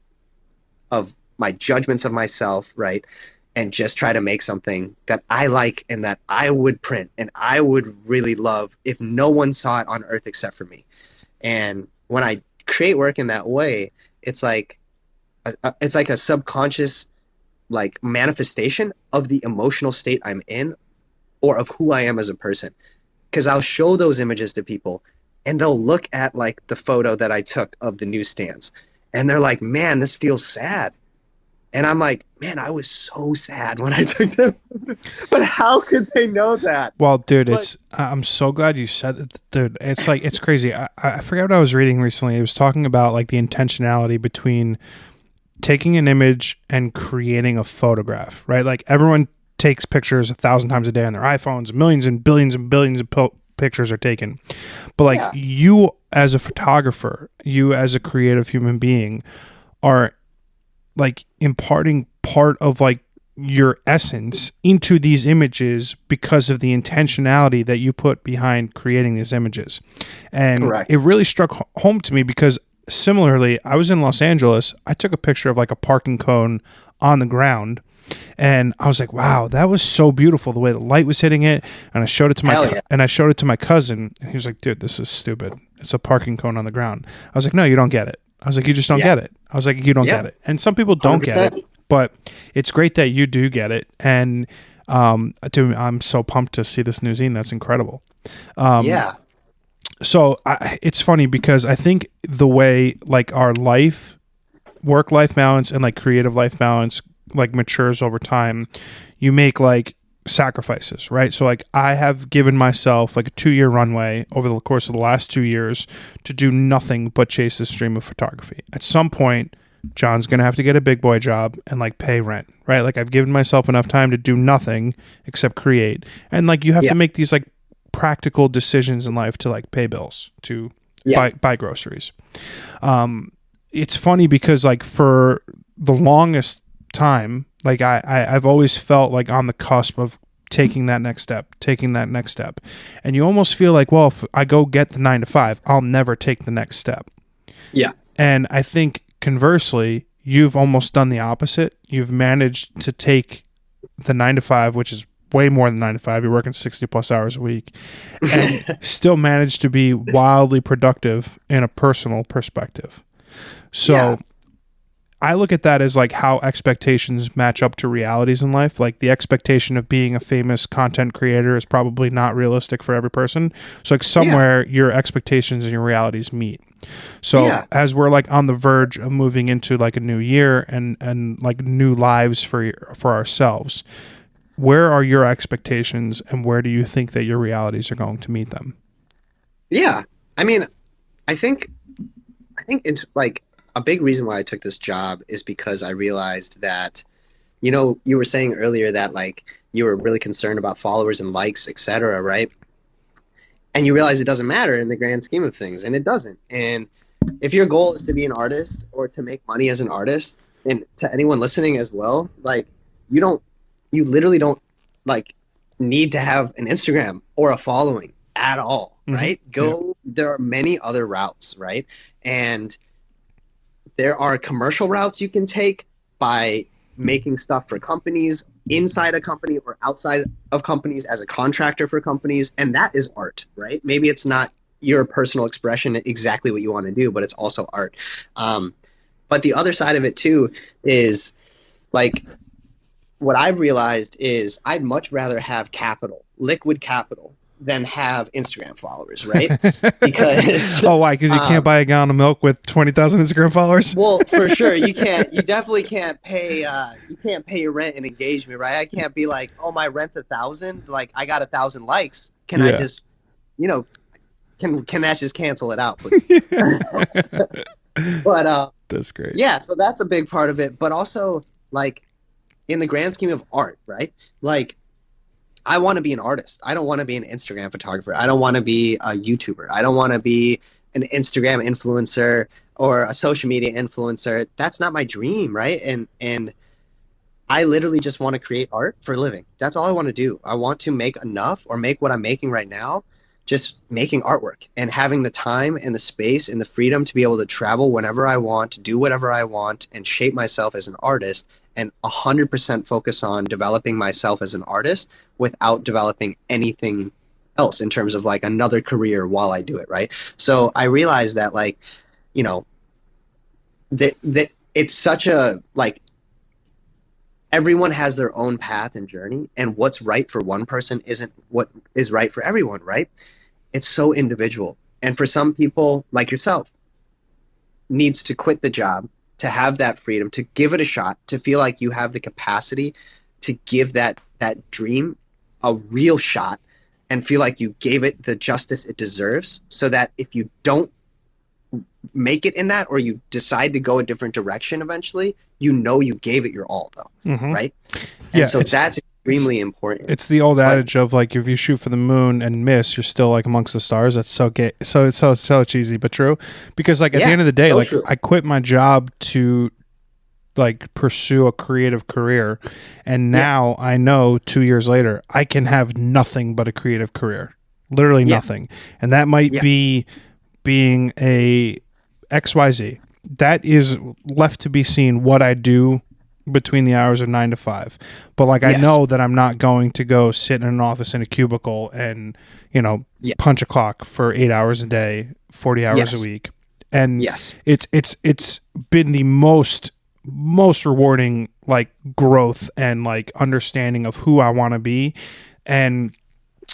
of my judgments of myself, right? And just try to make something that I like and that I would print and I would really love if no one saw it on earth except for me. And when I create work in that way, it's like a subconscious like manifestation of the emotional state I'm in or of who I am as a person. Because I'll show those images to people and they'll look at like the photo that I took of the newsstands and they're like, "Man, this feels sad." And I'm like, "Man, I was so sad when I took them." But how could they know that? Well, dude, I'm so glad you said that, dude. It's like, it's crazy. I forgot what I was reading recently. It was talking about like the intentionality between taking an image and creating a photograph, right? Like everyone takes pictures 1,000 times a day on their iPhones, millions and billions of pictures are taken. But like you as a photographer, you as a creative human being are like imparting part of like your essence into these images because of the intentionality that you put behind creating these images. And Correct. It really struck home to me because similarly, I was in Los Angeles. I took a picture of like a parking cone on the ground and I was like, "Wow, that was so beautiful the way the light was hitting it." And I showed it to my cousin and he was like, "Dude, this is stupid. It's a parking cone on the ground." I was like, "No, you don't get it." I was like, "You just don't get it." I was like, "You don't get it." And some people don't 100%. get it, but it's great that you do get it. And dude, I'm so pumped to see this new zine. That's incredible. So it's funny because I think the way like our work-life balance and like creative life balance like matures over time, you make like sacrifices, right? So like I have given myself like a 2-year runway over the course of the last 2 years to do nothing but chase the stream of photography. At some point, John's going to have to get a big boy job and like pay rent, right? Like I've given myself enough time to do nothing except create. And like you have to make these like practical decisions in life to like pay bills, to buy groceries. It's funny because like for the longest time, like I've always felt like on the cusp of taking that next step. And you almost feel like, well, if I go get the 9 to 5, I'll never take the next step. Yeah. And I think conversely, you've almost done the opposite. You've managed to take the 9 to 5, which is way more than 9 to 5. You're working 60 plus hours a week and still managed to be wildly productive in a personal perspective. So I look at that as like how expectations match up to realities in life. Like the expectation of being a famous content creator is probably not realistic for every person. So like somewhere your expectations and your realities meet. So as we're like on the verge of moving into like a new year and like new lives for ourselves, where are your expectations and where do you think that your realities are going to meet them? Yeah. I mean, I think it's like a big reason why I took this job is because I realized that, you know, you were saying earlier that like you were really concerned about followers and likes, etc., right? And you realize it doesn't matter in the grand scheme of things, and it doesn't. And if your goal is to be an artist or to make money as an artist, and to anyone listening as well, like you literally don't like need to have an Instagram or a following at all, right? There are many other routes, right? And there are commercial routes you can take by making stuff for companies, inside a company or outside of companies as a contractor for companies, and that is art, right? Maybe it's not your personal expression exactly what you want to do, but it's also art. But the other side of it too is like what I've realized is I'd much rather have capital, liquid capital, than have Instagram followers, right? Because oh, why? Because you can't buy a gallon of milk with 20,000 Instagram followers. well, for sure, you can't. You definitely can't pay. You can't pay your rent and engagement, right? I can't be like, oh, my rent's 1,000. Like, I got 1,000 likes. Can I just, can that just cancel it out, please? But that's great. Yeah, so that's a big part of it. But also, like, in the grand scheme of art, right? Like, I want to be an artist. I don't want to be an Instagram photographer. I don't want to be a YouTuber. I don't want to be an Instagram influencer or a social media influencer. That's not my dream, right? And I literally just want to create art for a living. That's all I want to do. I want to make enough, or make what I'm making right now, just making artwork and having the time and the space and the freedom to be able to travel whenever I want, to do whatever I want, and shape myself as an artist, and 100% focus on developing myself as an artist without developing anything else in terms of like another career while I do it, right? So I realized that, like, that it's such a, like, everyone has their own path and journey, and what's right for one person isn't what is right for everyone, right? It's so individual. And for some people, like yourself, needs to quit the job to have that freedom, to give it a shot, to feel like you have the capacity to give that dream a real shot and feel like you gave it the justice it deserves, so that if you don't make it in that, or you decide to go a different direction eventually, you gave it your all, though, right? And so that's extremely important. It's the old adage of, like, if you shoot for the moon and miss, you're still, like, amongst the stars. That's so gay. So it's so cheesy, but true. Because, like, at the end of the day, like, true. I quit my job to, like, pursue a creative career, and now I know 2 years later I can have nothing but a creative career, literally nothing, and that might be being a XYZ. That is left to be seen what I do between the hours of 9 to 5. But, like, I know that I'm not going to go sit in an office in a cubicle and, punch a clock for 8 hours a day, 40 hours a week. And it's been the most rewarding, like, growth and, like, understanding of who I want to be. And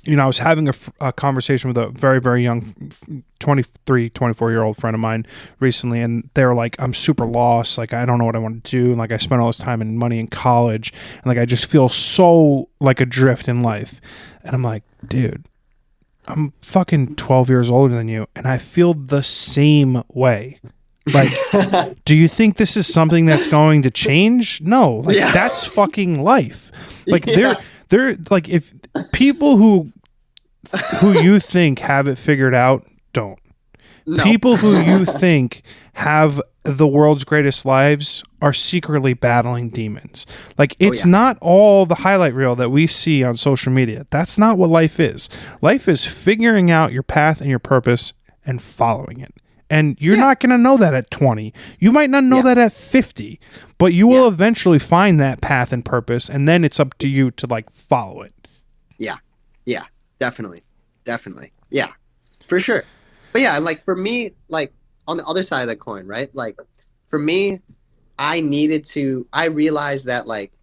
I was having a conversation with a very, very young 23, 24-year-old friend of mine recently, and they were like, I'm super lost. Like, I don't know what I want to do. And, like, I spent all this time and money in college, and, like, I just feel so, like, adrift in life. And I'm like, dude, I'm fucking 12 years older than you, and I feel the same way. Like, do you think this is something that's going to change? No. Like, that's fucking life. Like, they're like, if people who you think have it figured out don't. No. People who you think have the world's greatest lives are secretly battling demons. Like, it's not all the highlight reel that we see on social media. That's not what life is. Life is figuring out your path and your purpose and following it. And you're not going to know that at 20. You might not know that at 50, but you will eventually find that path and purpose, and then it's up to you to, like, follow it. Yeah, definitely. Yeah, for sure. But yeah, like, for me, like, on the other side of the coin, right? Like, for me, I realized that, like,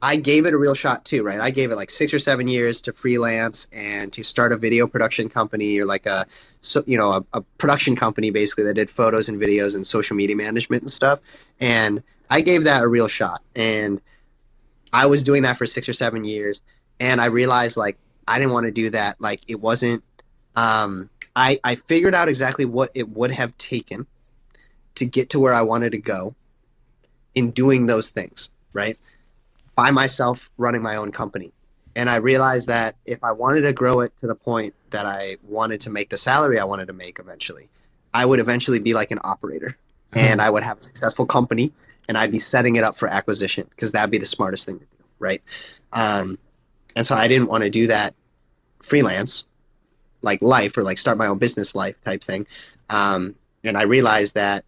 I gave it a real shot too, right? I gave it like 6 or 7 years to freelance and to start a video production company, or like a production company basically that did photos and videos and social media management and stuff. And I gave that a real shot, and I was doing that for 6 or 7 years. And I realized, like, I didn't want to do that. Like, it wasn't, I figured out exactly what it would have taken to get to where I wanted to go in doing those things, right? By myself, running my own company. And I realized that if I wanted to grow it to the point that I wanted to make the salary I wanted to make eventually, I would eventually be like an operator, and I would have a successful company, and I'd be setting it up for acquisition, because that'd be the smartest thing to do, right? And so I didn't want to do that freelance, like life, or like start my own business life type thing. And I realized that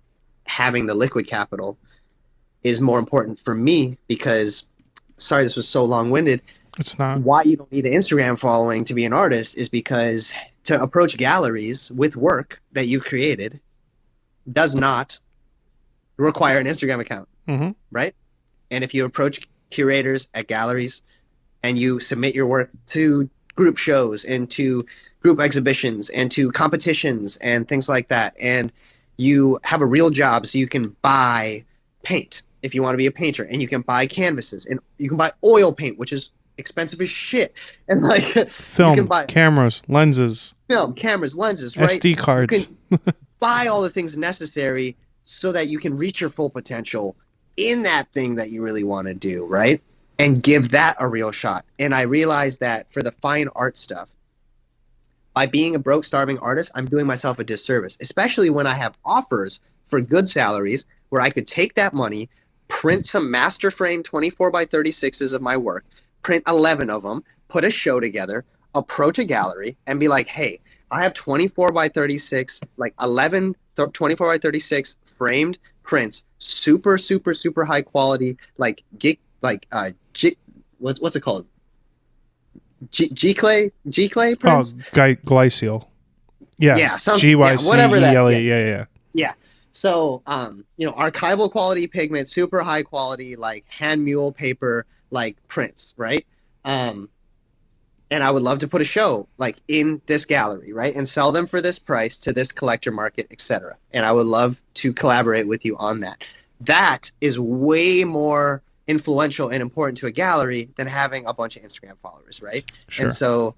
having the liquid capital is more important for me, because, sorry, this was so long-winded. It's not. Why you don't need an Instagram following to be an artist is because to approach galleries with work that you've created does not require an Instagram account, right? And if you approach curators at galleries, and you submit your work to group shows and to group exhibitions and to competitions and things like that. And you have a real job, so you can buy paint if you want to be a painter, and you can buy canvases, and you can buy oil paint, which is expensive as shit. And like film, you can buy cameras, lenses, lenses, right? SD cards. You can buy all the things necessary so that you can reach your full potential in that thing that you really want to do, right? And give that a real shot. And I realized that for the fine art stuff, by being a broke, starving artist, I'm doing myself a disservice, especially when I have offers for good salaries where I could take that money, print some master frame 24 by 36s of my work, print 11 of them, put a show together, approach a gallery, and be like, hey, I have 24 by 36, like 11 24 by 36 framed prints, super, super, super high quality, like what's it called? G-clay prints? Glyceal. Yeah. Yeah. GYCELE. Yeah. Yeah. So, archival quality pigment, super high quality, like hand mule paper, like prints, right? And I would love to put a show like in this gallery, right? And sell them for this price to this collector market, etc. And I would love to collaborate with you on that. That is way more influential and important to a gallery than having a bunch of Instagram followers, right? Sure. And so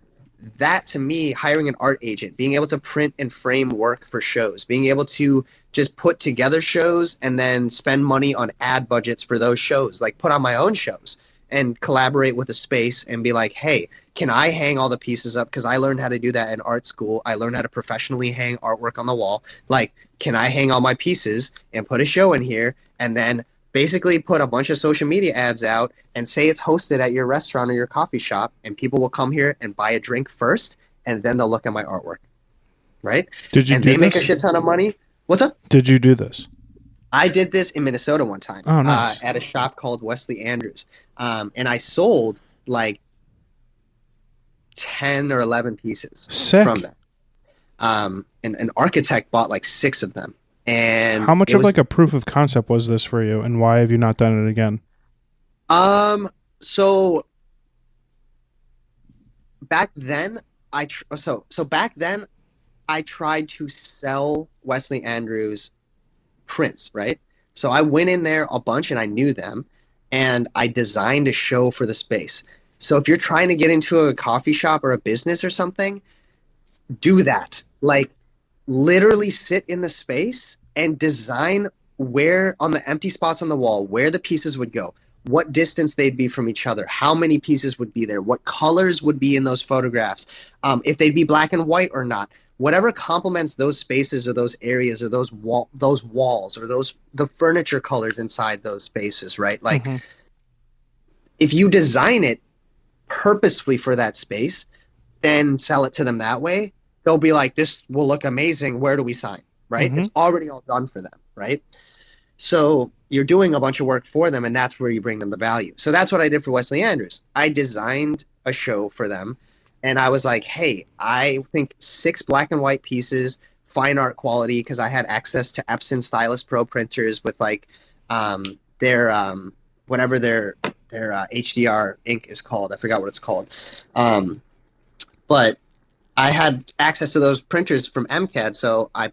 that, to me, hiring an art agent, being able to print and frame work for shows, being able to just put together shows and then spend money on ad budgets for those shows, like put on my own shows and collaborate with a space and be like, hey, can I hang all the pieces up? Because I learned how to do that in art school. I learned how to professionally hang artwork on the wall. Like, can I hang all my pieces and put a show in here and then basically put a bunch of social media ads out and say it's hosted at your restaurant or your coffee shop, and people will come here and buy a drink first, and then they'll look at my artwork, right? Did you and do they this? Make a shit ton of money. What's up? Did you do this? I did this in Minnesota one time. Oh, nice. At a shop called Wesley Andrews. And I sold like 10 or 11 pieces from them. And an architect bought like 6 of them. And how much of like a proof of concept was this for you, and why have you not done it again? So back then I tried to sell Wesley Andrews prints, right? So I went in there a bunch and I knew them, and I designed a show for the space. So if you're trying to get into a coffee shop or a business or something, do that. Like, literally sit in the space and design where on the empty spots on the wall, where the pieces would go, what distance they'd be from each other, how many pieces would be there, what colors would be in those photographs, if they'd be black and white or not. Whatever complements those spaces or those areas or those walls or the furniture colors inside those spaces, right? Like, if you design it purposefully for that space, then sell it to them that way. They'll be like, this will look amazing. Where do we sign? Right? It's already all done for them, right? So you're doing a bunch of work for them, and that's where you bring them the value. So that's what I did for Wesley Andrews. I designed a show for them, and I was like, hey, I think 6 black and white pieces, fine art quality, because I had access to Epson Stylus Pro printers with like their whatever their HDR ink is called. I forgot what it's called. But I had access to those printers from MCAD, so I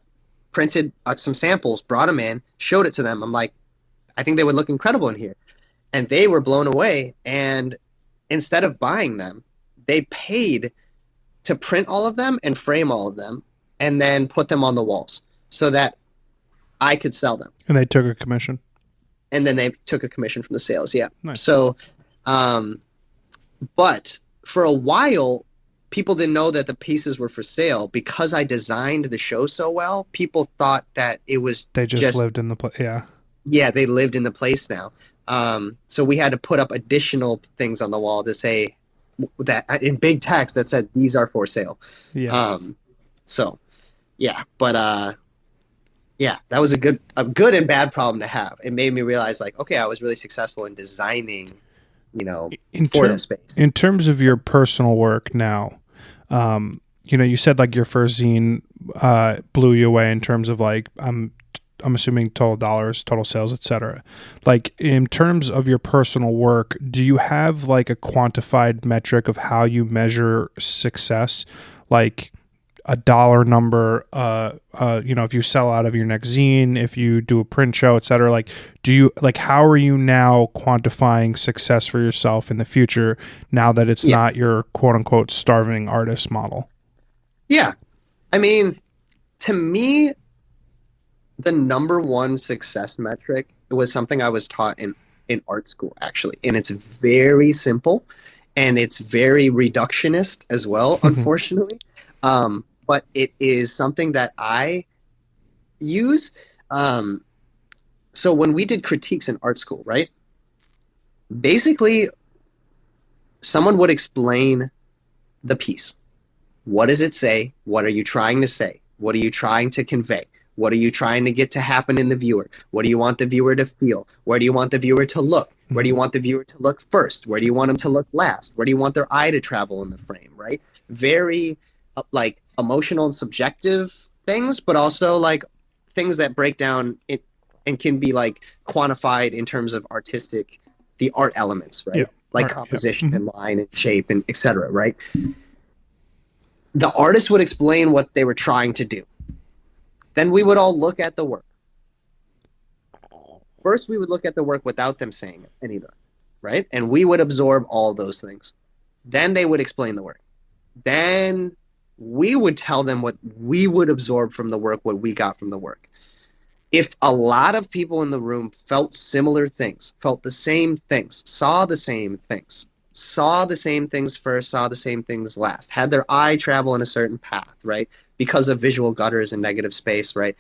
printed some samples, brought them in, showed it to them. I'm like, I think they would look incredible in here. And they were blown away. And instead of buying them, they paid to print all of them and frame all of them and then put them on the walls so that I could sell them. And they took a commission. And then they took a commission from the sales, yeah. Nice. So, but for a while, people didn't know that the pieces were for sale because I designed the show so well. People thought that it was they just lived in the place. Yeah, they lived in the place now. So we had to put up additional things on the wall to say that in big text that said these are for sale. Yeah. So yeah, but yeah, that was a good and bad problem to have. It made me realize, like, okay, I was really successful in designing, for that space. In terms of your personal work now, you said like your first zine blew you away in terms of like, I'm I'm assuming total dollars, total sales, etc. Like in terms of your personal work, do you have like a quantified metric of how you measure success? Like a dollar number, if you sell out of your next zine, if you do a print show, etc. Like, how are you now quantifying success for yourself in the future now that it's not your quote unquote starving artist model? Yeah. I mean, to me, the number one success metric was something I was taught in art school, actually. And it's very simple and it's very reductionist as well, unfortunately. But it is something that I use. So when we did critiques in art school, right? Basically, someone would explain the piece. What does it say? What are you trying to say? What are you trying to convey? What are you trying to get to happen in the viewer? What do you want the viewer to feel? Where do you want the viewer to look? Where do you want the viewer to look first? Where do you want them to look last? Where do you want their eye to travel in the frame, right? Very like emotional and subjective things, but also like things that break down it and can be like quantified in terms of the art elements, right? Like composition and line and shape and etc., right? The artist would explain what they were trying to do. Then we would all look at the work. First, we would look at the work without them saying any of that, right? And we would absorb all those things. Then they would explain the work. Then we would tell them what we would absorb from the work, what we got from the work. If a lot of people in the room felt similar things, felt the same things, saw the same things first, saw the same things last, had their eye travel in a certain path, right? Because of visual gutters and negative space, right?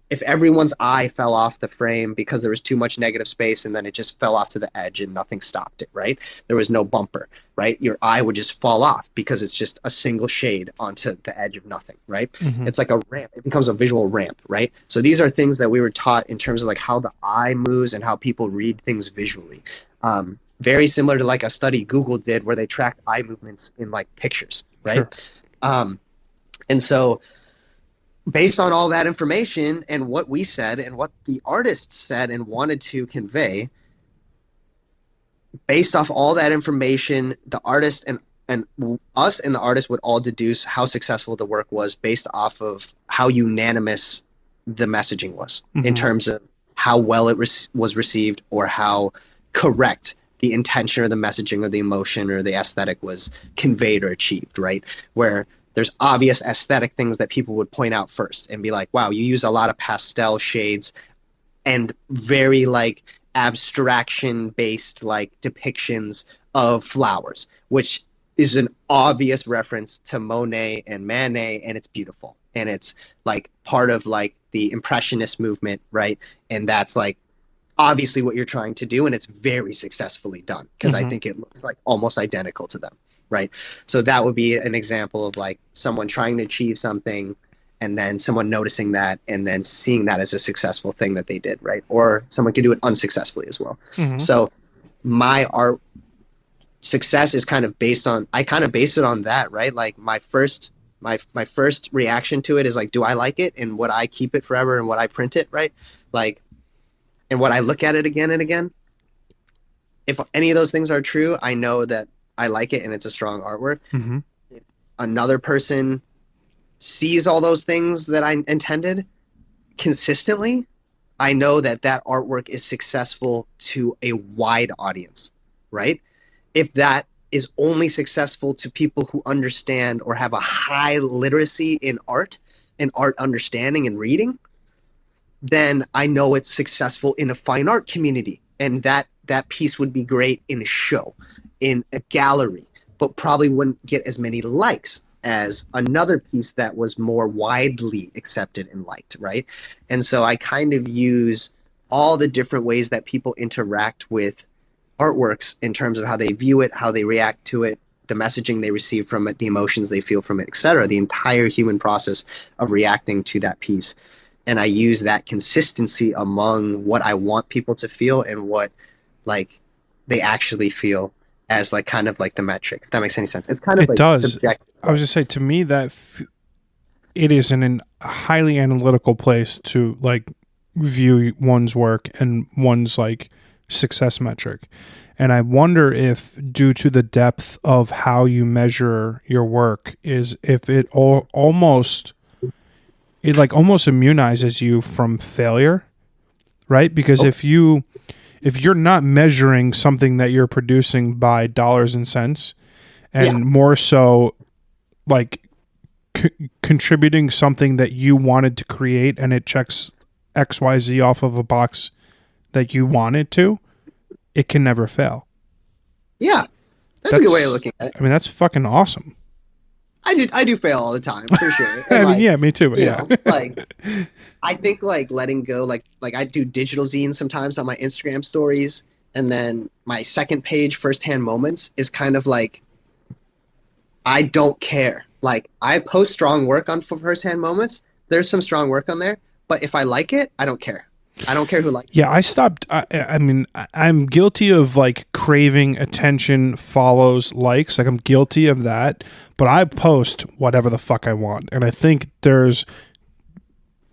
If everyone's eye fell off the frame because there was too much negative space and then it just fell off to the edge and nothing stopped it, right? There was no bumper, right? Your eye would just fall off because it's just a single shade onto the edge of nothing, right? It's like a ramp. It becomes a visual ramp, right? So these are things that we were taught in terms of like how the eye moves and how people read things visually. Very similar to like a study Google did where they tracked eye movements in like pictures, right? Sure. And so based on all that information and what we said and what the artist said and wanted to convey, based off all that information, the artist and us and the artist would all deduce how successful the work was based off of how unanimous the messaging was in terms of how well it was received or how correct the intention or the messaging or the emotion or the aesthetic was conveyed or achieved, right? Where there's obvious aesthetic things that people would point out first and be like, wow, you use a lot of pastel shades and very like abstraction based like depictions of flowers, which is an obvious reference to Monet and Manet, and it's beautiful. And it's like part of like the Impressionist movement, right? And that's like obviously what you're trying to do, and it's very successfully done because I think it looks like almost identical to them. Right. So that would be an example of like someone trying to achieve something and then someone noticing that and then seeing that as a successful thing that they did. Right. Or someone could do it unsuccessfully as well. So my art success is kind of based on, I kind of base it on that. Right. Like my first reaction to it is like, do I like it? And would I keep it forever and would I print it? Right. Like, and would I look at it again and again? If any of those things are true, I know that I like it and it's a strong artwork. If another person sees all those things that I intended consistently, I know that that artwork is successful to a wide audience, right? If that is only successful to people who understand or have a high literacy in art and art understanding and reading, then I know it's successful in a fine art community, and that piece would be great in a show, in a gallery, but probably wouldn't get as many likes as another piece that was more widely accepted and liked, right? And so I kind of use all the different ways that people interact with artworks in terms of how they view it, how they react to it, the messaging they receive from it, the emotions they feel from it, etc. The entire human process of reacting to that piece. And I use that consistency among what I want people to feel and what like they actually feel as like kind of like the metric, if that makes any sense. It's kind of like subjective. I was just say to me that it is a highly analytical place to like view one's work and one's like success metric. And I wonder if, due to the depth of how you measure your work, is if it almost immunizes you from failure, right? Because if you're not measuring something that you're producing by dollars and cents, and more so like contributing something that you wanted to create and it checks XYZ off of a box that you wanted to, it can never fail. Yeah. That's a good way of looking at it. I mean, that's fucking awesome. I do fail all the time, for sure. I mean, yeah, me too. But yeah. Like, I think like letting go, like I do digital zines sometimes on my Instagram stories. And then my second page, firsthand moments, is kind of like, I don't care. Like, I post strong work on firsthand moments. There's some strong work on there. But if I like it, I don't care. I don't care who likes it. Yeah, I stopped. I mean, I'm guilty of like craving attention, follows, likes. Like, I'm guilty of that. But I post whatever the fuck I want. And I think there's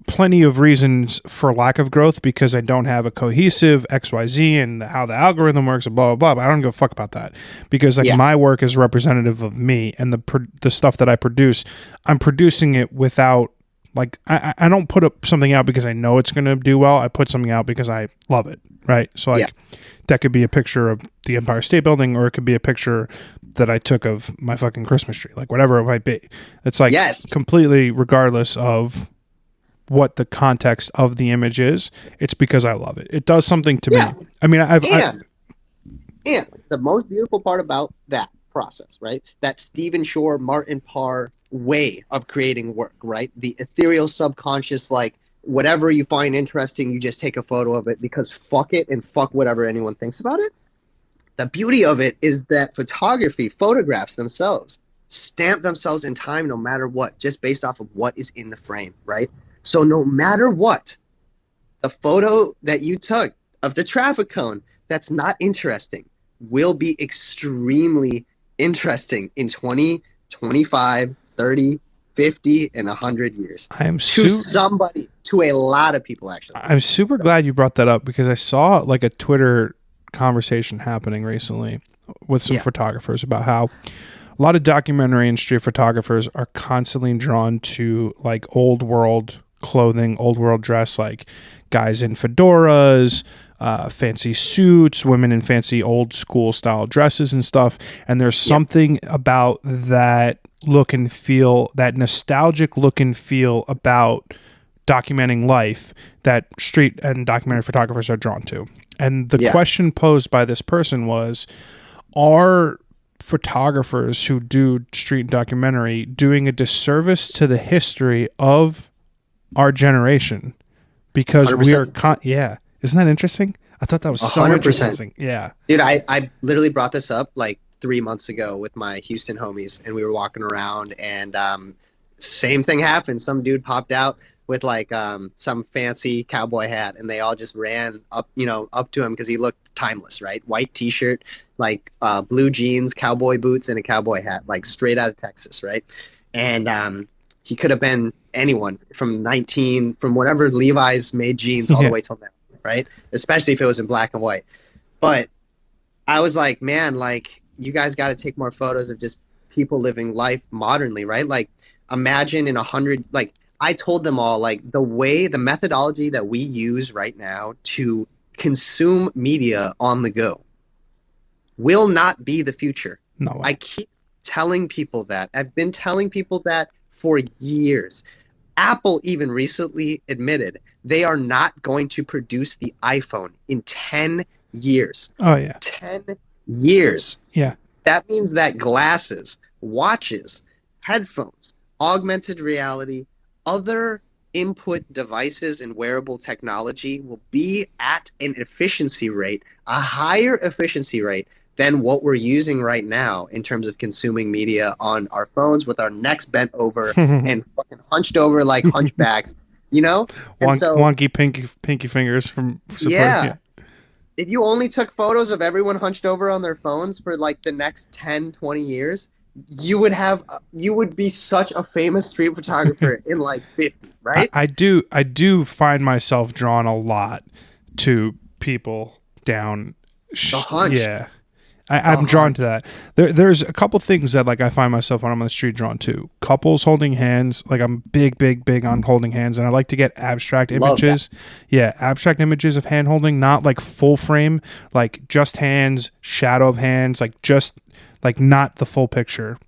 plenty of reasons for lack of growth because I don't have a cohesive XYZ and how the algorithm works and blah, blah, blah. But I don't give a fuck about that because like my work is representative of me and the stuff that I produce, I'm producing it without like, I don't put up something out because I know it's going to do well. I put something out because I love it. Right. So like that could be a picture of the Empire State Building, or it could be a picture that I took of my fucking Christmas tree, like whatever it might be. It's like completely regardless of what the context of the image is, it's because I love it. It does something to me. I mean, and the most beautiful part about that process, right? That Stephen Shore, Martin Parr way of creating work, right? The ethereal subconscious, like whatever you find interesting, you just take a photo of it because fuck it and fuck whatever anyone thinks about it. The beauty of it is that photographs themselves, stamp themselves in time no matter what, just based off of what is in the frame, right? So no matter what, the photo that you took of the traffic cone that's not interesting will be extremely interesting in 20, 25, 30, 50, and 100 years. To a lot of people, actually. I'm super glad you brought that up because I saw like a Twitter conversation happening recently with some photographers about how a lot of documentary and street photographers are constantly drawn to like old world clothing, old world dress, like guys in fedoras, fancy suits, women in fancy old school style dresses and stuff. And there's something about that look and feel, that nostalgic look and feel about documenting life that street and documentary photographers are drawn to. And the question posed by this person was, are photographers who do street documentary doing a disservice to the history of our generation? Because 100%. We are isn't that interesting? I thought that was 100%. So interesting. Yeah, dude, I literally brought this up like 3 months ago with my Houston homies, and we were walking around, and same thing happened. Some dude popped out with like some fancy cowboy hat, and they all just ran up to him because he looked timeless, right? White t-shirt, like blue jeans, cowboy boots, and a cowboy hat, like straight out of Texas, right? And he could have been anyone from whatever Levi's made jeans all the way till now, right? Especially if it was in black and white. But I was like, man, like you guys got to take more photos of just people living life modernly, right? Like imagine in 100, like I told them all, like the methodology that we use right now to consume media on the go will not be the future. No way. I keep telling people that. I've been telling people that for years. Apple even recently admitted they are not going to produce the iPhone in 10 years. Oh, yeah. 10 years. Yeah. That means that glasses, watches, headphones, augmented reality, other input devices and wearable technology will be at an efficiency rate, a higher efficiency rate than what we're using right now in terms of consuming media on our phones with our necks bent over and fucking hunched over like hunchbacks, And wonky pinky fingers from support. Yeah. If you only took photos of everyone hunched over on their phones for like the next 10, 20 years, you would be such a famous street photographer in like 50, right? I do find myself drawn a lot to people down. The hunch, Yeah, the I'm drawn hunch. to that. There's a couple things that like I find myself when I'm on the street drawn to. Couples holding hands. Like I'm big on holding hands, and I like to get abstract Love that. images. Yeah, abstract images of hand holding, not like full frame, like just hands, shadow of hands, like just like not the full picture.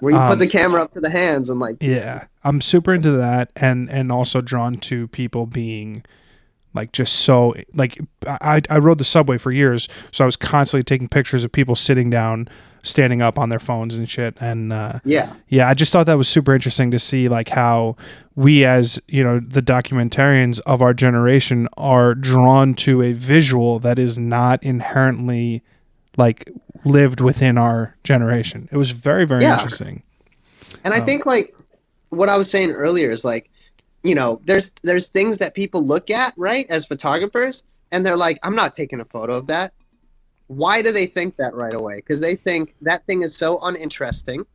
Where you put the camera up to the hands and like, Yeah, I'm super into that, and also drawn to people being like just so like I rode the subway for years, so I was constantly taking pictures of people sitting down, standing up on their phones and shit. And yeah, yeah, I just thought that was super interesting to see like how we, as you know, the documentarians of our generation, are drawn to a visual that is not inherently like lived within our generation. It was very yeah. interesting. And I think like what I was saying earlier is like, there's things that people look at, right, as photographers, and they're like, I'm not taking a photo of that. Why do they think that right away? Because they think that thing is so uninteresting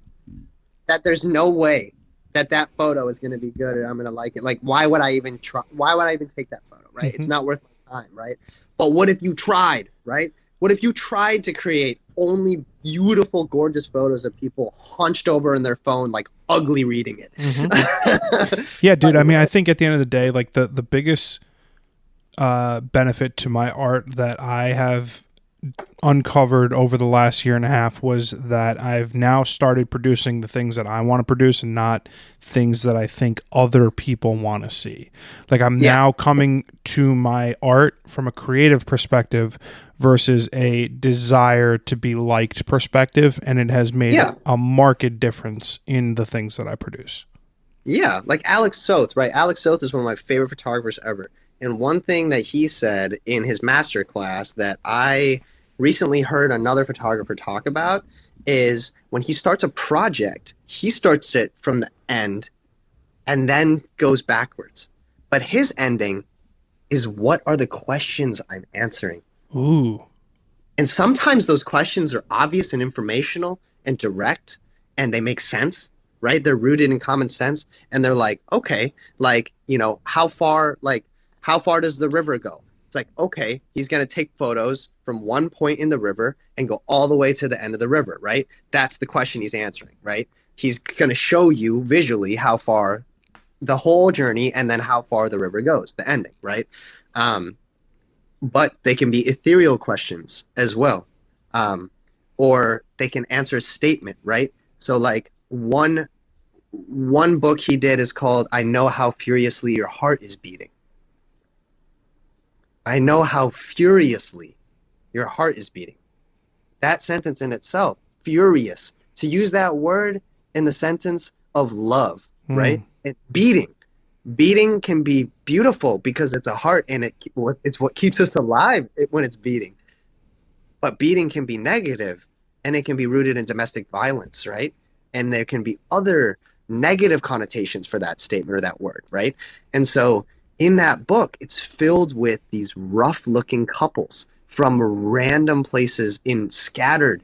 that there's no way that that photo is going to be good or I'm going to like it. Like, why would I even try? Why would I even take that photo, right? It's not worth my time, right? But what if you tried, right? What if you tried to create only beautiful, gorgeous photos of people hunched over in their phone, like ugly reading it? Yeah, dude. I mean, I think at the end of the day, like the biggest benefit to my art that I have uncovered over the last year and a half was that I've now started producing the things that I want to produce and not things that I think other people want to see. Like I'm now coming to my art from a creative perspective versus a desire to be liked perspective, and it has made a marked difference in the things that I produce. Yeah, like Alex Soth, right? Alex Soth is one of my favorite photographers ever. And one thing that he said in his master class that I recently heard another photographer talk about is when he starts a project, he starts it from the end and then goes backwards. But his ending is, what are the questions I'm answering? Ooh. And sometimes those questions are obvious and informational and direct, and they make sense, right? They're rooted in common sense, and they're like, okay, like, how far does the river go? It's like, okay, he's going to take photos from one point in the river and go all the way to the end of the river, right? That's the question he's answering, right? He's going to show you visually how far the whole journey and then how far the river goes, the ending, right? But they can be ethereal questions as well. Or they can answer a statement, right? So like one book he did is called I Know How Furiously Your Heart is Beating. I know how furiously your heart is beating. That sentence in itself, furious, to use that word in the sentence of love, right? And beating can be beautiful because it's a heart and it's what keeps us alive when it's beating. But beating can be negative and it can be rooted in domestic violence, right? And there can be other negative connotations for that statement or that word, right? And so in that book, it's filled with these rough-looking couples from random places scattered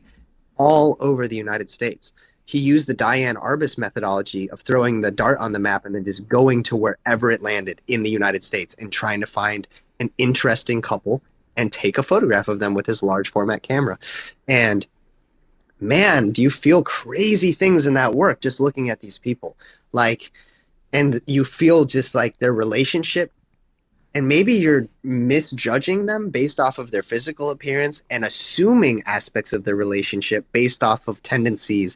all over the United States. He used the Diane Arbus methodology of throwing the dart on the map and then just going to wherever it landed in the United States and trying to find an interesting couple and take a photograph of them with his large format camera. And man, do you feel crazy things in that work just looking at these people? Like, and you feel just like their relationship, and maybe you're misjudging them based off of their physical appearance and assuming aspects of their relationship based off of tendencies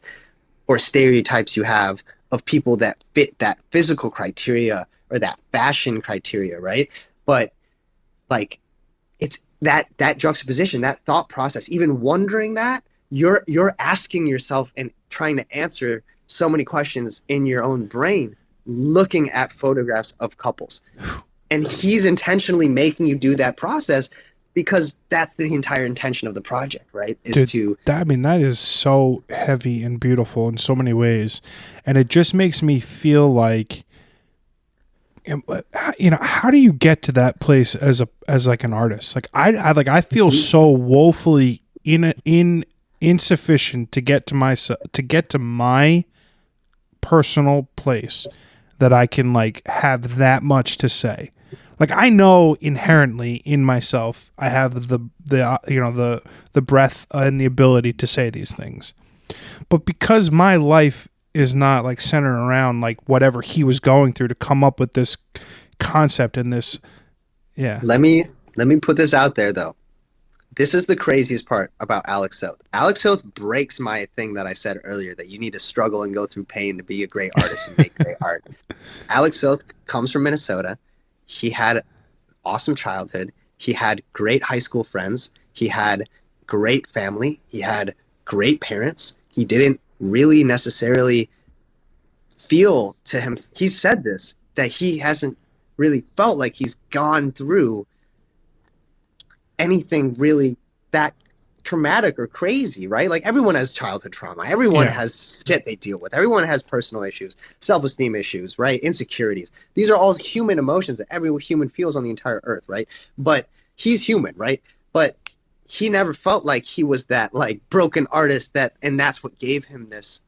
or stereotypes you have of people that fit that physical criteria or that fashion criteria, right? But like, it's that juxtaposition, that thought process, even wondering that, you're asking yourself and trying to answer so many questions in your own brain looking at photographs of couples. And he's intentionally making you do that process because that's the entire intention of the project, right? That is so heavy and beautiful in so many ways. And it just makes me feel like, how do you get to that place as like an artist? Like I feel so woefully insufficient to get to my personal place that I can like have that much to say. Like I know inherently in myself I have the breath and the ability to say these things. But because my life is not like centered around like whatever he was going through to come up with this concept and this Let me put this out there though. This is the craziest part about Alex Soth. Alex Soth breaks my thing that I said earlier, that you need to struggle and go through pain to be a great artist and make great art. Alex Soth comes from Minnesota. He had awesome childhood. He had great high school friends. He had great family. He had great parents. He didn't really necessarily feel to him. He said this, that he hasn't really felt like he's gone through anything really that traumatic or crazy, right? Like everyone has childhood trauma. Everyone has shit they deal with. Everyone has personal issues, self-esteem issues, right? Insecurities. These are all human emotions that every human feels on the entire earth, right? But he's human, right? But he never felt like he was that like broken artist and that's what gave him this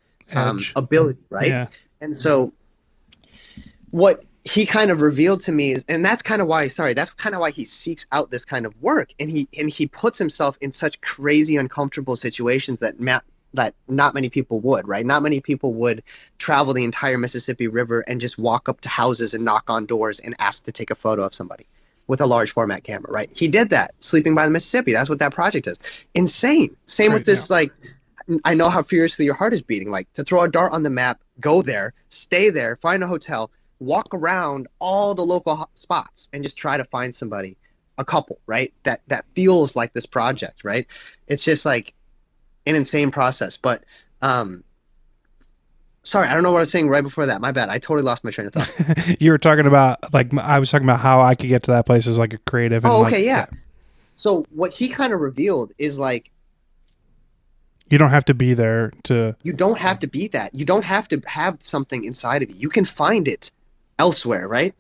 ability, right? Yeah. And so what he kind of revealed to me is, and that's kind of why he seeks out this kind of work, and he puts himself in such crazy, uncomfortable situations that not many people would, right? Not many people would travel the entire Mississippi River and just walk up to houses and knock on doors and ask to take a photo of somebody with a large format camera, right? He did that, Sleeping by the Mississippi. That's what that project is. Insane. Same with this, like, I know how furiously your heart is beating. Like, to throw a dart on the map, go there, stay there, find a hotel, walk around all the local spots and just try to find somebody, a couple, right? That feels like this project, right? It's just like an insane process. But sorry, I don't know what I was saying right before that. My bad. I totally lost my train of thought. You were talking about, like, I was talking about how I could get to that place as like a creative. And okay, yeah. So what he kind of revealed is like, you don't have to be there to. You don't have to be that. You don't have to have something inside of you. You can find it elsewhere, right?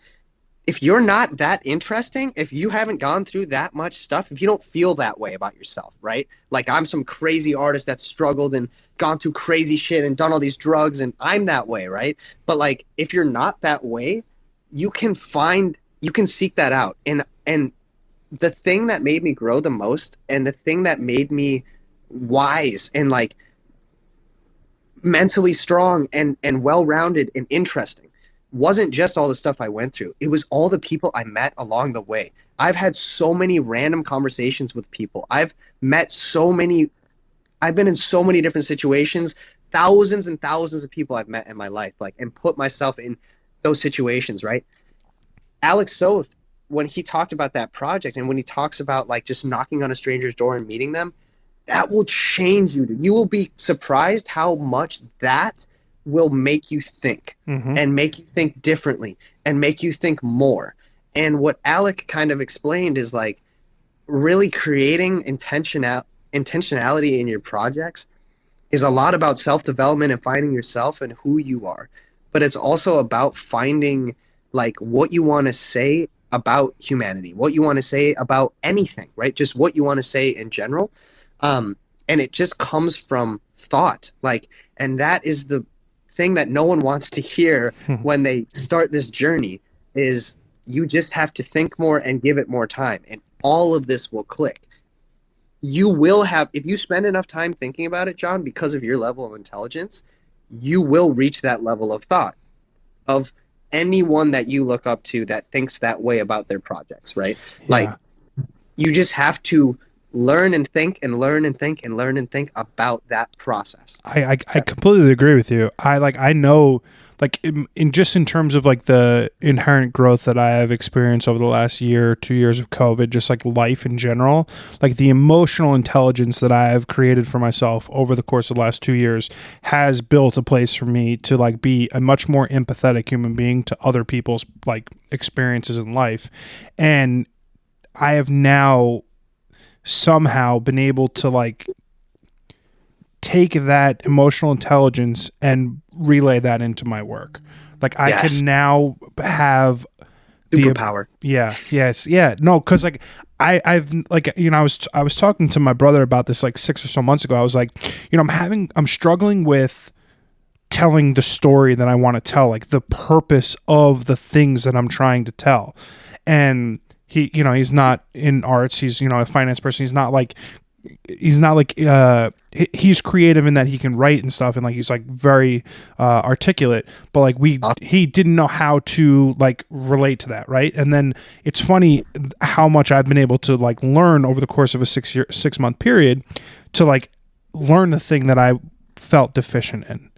If you're not that interesting, if you haven't gone through that much stuff, if you don't feel that way about yourself, right? Like I'm some crazy artist that's struggled and gone through crazy shit and done all these drugs and I'm that way, right? But like if you're not that way, you can seek that out. And the thing that made me grow the most and the thing that made me wise and like mentally strong and well-rounded and interesting wasn't just all the stuff I went through. It was all the people I met along the way. I've had so many random conversations with people. I've been in so many different situations, thousands and thousands of people I've met in my life, like, and put myself in those situations, right? Alex Soth, when he talked about that project and when he talks about like just knocking on a stranger's door and meeting them, that will change you. You will be surprised how much that will make you think and make you think differently and make you think more. And what Alec kind of explained is like really creating intentionality in your projects is a lot about self-development and finding yourself and who you are. But it's also about finding like what you want to say about humanity, what you want to say about anything, right? Just what you want to say in general. And it just comes from thought. Like, and that is the thing that no one wants to hear when they start this journey is you just have to think more and give it more time. And all of this will click. You will have, if you spend enough time thinking about it, John, because of your level of intelligence, you will reach that level of thought of anyone that you look up to that thinks that way about their projects, right? Yeah. Like, you just have to learn and think and learn and think and learn and think about that process. I completely agree with you. I know, like in terms of like the inherent growth that I have experienced over the last year, 2 years of COVID, just like life in general, like the emotional intelligence that I have created for myself over the course of the last 2 years has built a place for me to like be a much more empathetic human being to other people's like experiences in life. And I have now somehow been able to like take that emotional intelligence and relay that into my work. Like I can now have superpower. Yeah. Yes. Yeah. No, because like I've like, I was talking to my brother about this like 6 or so months ago. I was like, I'm struggling with telling the story that I want to tell, like the purpose of the things that I'm trying to tell. And he's not in arts. He's, a finance person. He's he's creative in that he can write and stuff, and like he's like very articulate, but like he didn't know how to like relate to that, right? And then it's funny how much I've been able to like learn over the course of a 6-month period to like learn the thing that I felt deficient in.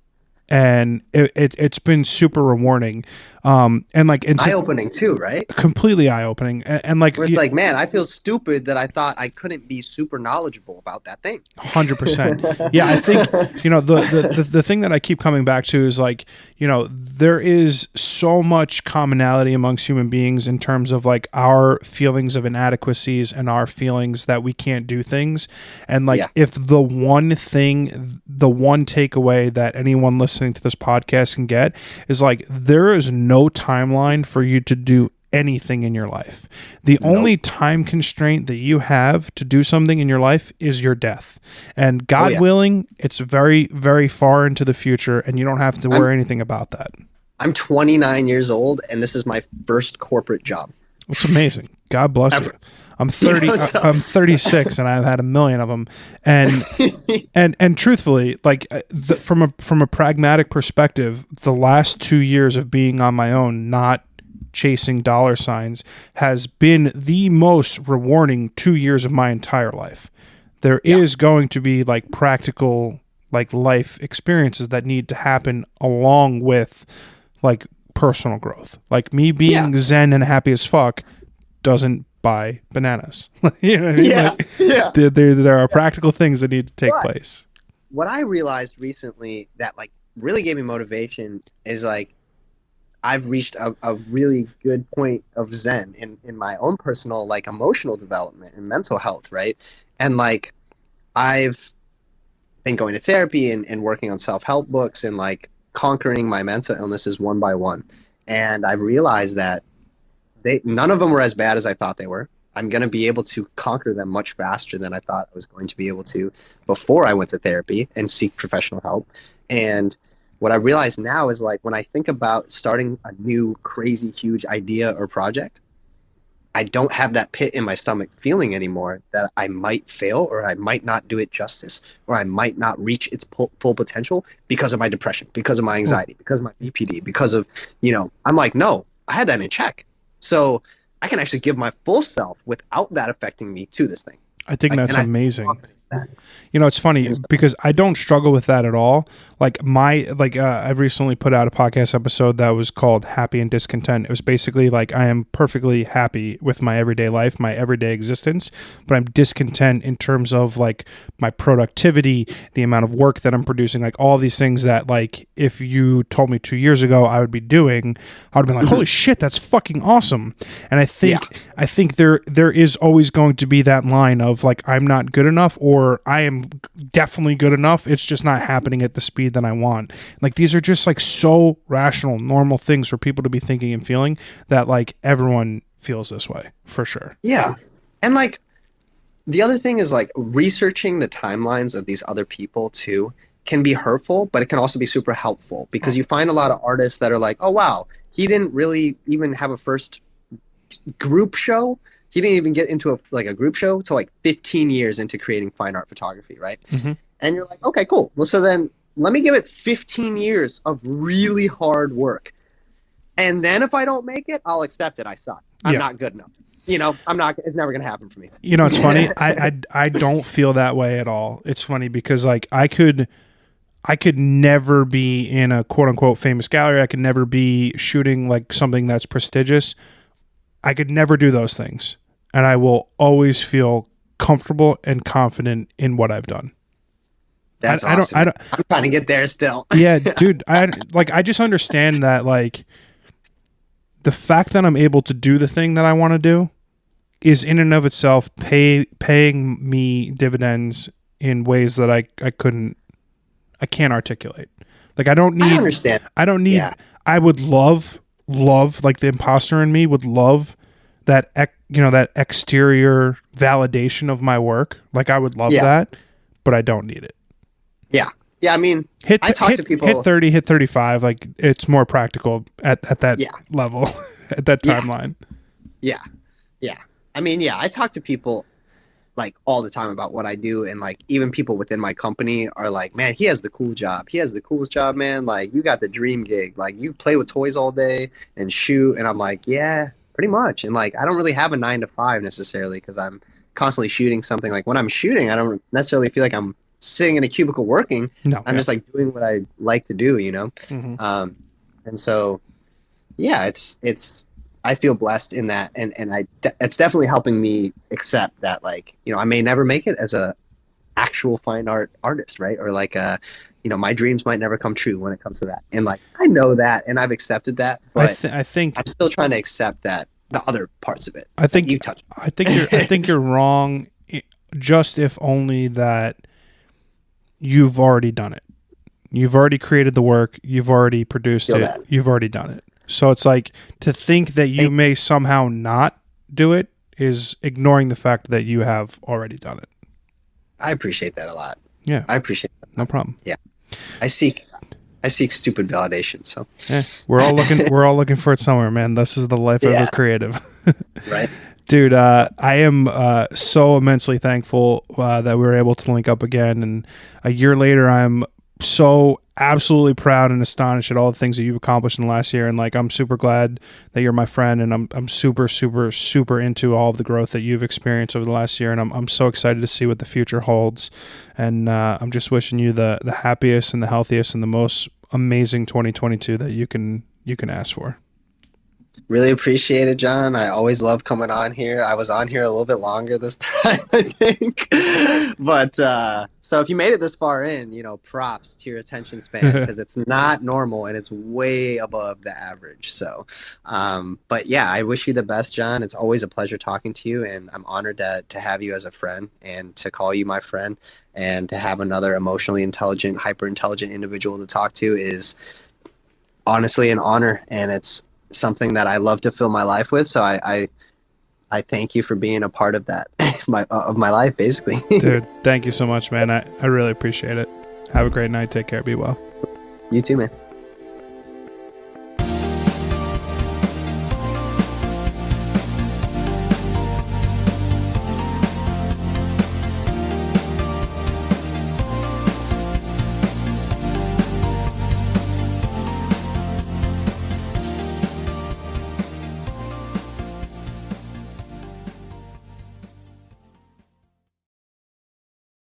And it's been super rewarding, and eye-opening too, right? Completely eye-opening, and like, where it's like, man, I feel stupid that I thought I couldn't be super knowledgeable about that thing. 100%. Yeah, I think the thing that I keep coming back to is like, there is so much commonality amongst human beings in terms of like our feelings of inadequacies and our feelings that we can't do things, and like if the one takeaway that anyone listening to this podcast can get is like, there is no timeline for you to do anything in your life. The only time constraint that you have to do something in your life is your death. And God willing, it's very, very far into the future, and you don't have to worry anything about that. I'm 29 years old, and this is my first corporate job. It's amazing. God bless you. I'm 30. I'm 36, and I've had a million of them. And and truthfully, like from a pragmatic perspective, the last 2 years of being on my own, not chasing dollar signs, has been the most rewarding 2 years of my entire life. There is going to be like practical like life experiences that need to happen along with like personal growth. Like me being zen and happy as fuck doesn't buy bananas. You know what I mean? There are practical things that need to take place. What I realized recently that like really gave me motivation is like, I've reached a really good point of zen in my own personal like emotional development and mental health, right? And like I've been going to therapy and working on self-help books and like conquering my mental illnesses one by one. And I've realized that none of them were as bad as I thought they were. I'm going to be able to conquer them much faster than I thought I was going to be able to before I went to therapy and seek professional help. And what I realize now is like when I think about starting a new crazy huge idea or project, I don't have that pit in my stomach feeling anymore that I might fail or I might not do it justice or I might not reach its full potential because of my depression, because of my anxiety, because of my BPD, because of, I'm like, no, I had that in check. So I can actually give my full self without that affecting me to this thing. I think that's amazing. It's funny because I don't struggle with that at all. Like I've recently put out a podcast episode that was called Happy and Discontent. It was basically like, I am perfectly happy with my everyday life, my everyday existence, but I'm discontent in terms of like my productivity, the amount of work that I'm producing, like all these things that like, if you told me 2 years ago I would be doing, I would have been like, holy shit, that's fucking awesome. And I think there is always going to be that line of like, I'm not good enough, or I am definitely good enough. It's just not happening at the speed that I want. Like these are just like so rational, normal things for people to be thinking and feeling that like everyone feels this way for sure. Yeah. And like the other thing is like researching the timelines of these other people too can be hurtful, but it can also be super helpful because you find a lot of artists that are like, oh wow, he didn't really even have a first group show. He didn't even get into a group show till like 15 years into creating fine art photography, right? Mm-hmm. And you're like, okay, cool. Well, so then let me give it 15 years of really hard work. And then if I don't make it, I'll accept it. I suck. I'm not good enough. It's never going to happen for me. It's funny. I don't feel that way at all. It's funny because like I could never be in a quote unquote famous gallery. I could never be shooting like something that's prestigious. I could never do those things, and I will always feel comfortable and confident in what I've done. That's awesome. I'm trying to get there still. Yeah, dude. I just understand that like the fact that I'm able to do the thing that I want to do is in and of itself paying me dividends in ways that I can't articulate. Like I understand. I don't need. Yeah. I would love like the imposter in me would love that that exterior validation of my work. Like, I would love that, but I don't need it. Yeah. Yeah, I mean, I talk to people. Hit 30, hit 35. Like, it's more practical at that level, at that timeline. Yeah. Yeah. I mean, I talk to people like all the time about what I do. And like, even people within my company are like, man, he has the cool job. He has the coolest job, man. Like, you got the dream gig. Like, you play with toys all day and shoot. And I'm like, yeah, pretty much. And like, I don't really have a 9 to 5 necessarily, because I'm constantly shooting something. Like, when I'm shooting, I don't necessarily feel like I'm sitting in a cubicle working. No, I'm just like doing what I like to do, Mm-hmm. And so it's I feel blessed in that, and it's definitely helping me accept that, like, I may never make it as a actual fine art artist, right? Or like my dreams might never come true when it comes to that, and like, I know that, and I've accepted that, but I think I'm still trying to accept that the other parts of it. I think you touched. I think you're wrong, just if only that you've already done it. You've already created the work. You've already produced it. You've already done it. So it's like, to think that you may somehow not do it is ignoring the fact that you have already done it. I appreciate that a lot. Yeah. I appreciate that. No problem. Yeah. I seek stupid validation. So we're all looking for it somewhere, man. This is the life of a creative. Right. Dude, I am so immensely thankful that we were able to link up again. And a year later, I'm so absolutely proud and astonished at all the things that you've accomplished in the last year. And like, I'm super glad that you're my friend, and I'm super, super, super into all of the growth that you've experienced over the last year. And I'm so excited to see what the future holds. And I'm just wishing you the happiest and the healthiest and the most amazing 2022 that you can ask for. Really appreciate it, John. I always love coming on here. I was on here a little bit longer this time, I think. But so if you made it this far in, props to your attention span, because it's not normal and it's way above the average. So, but yeah, I wish you the best, John. It's always a pleasure talking to you, and I'm honored to have you as a friend and to call you my friend, and to have another emotionally intelligent, hyper intelligent individual to talk to is honestly an honor, and it's something that I love to fill my life with. So I thank you for being a part of that, of my life, basically. Dude, thank you so much, man. I really appreciate it. Have a great night. Take care. Be well. You too, man.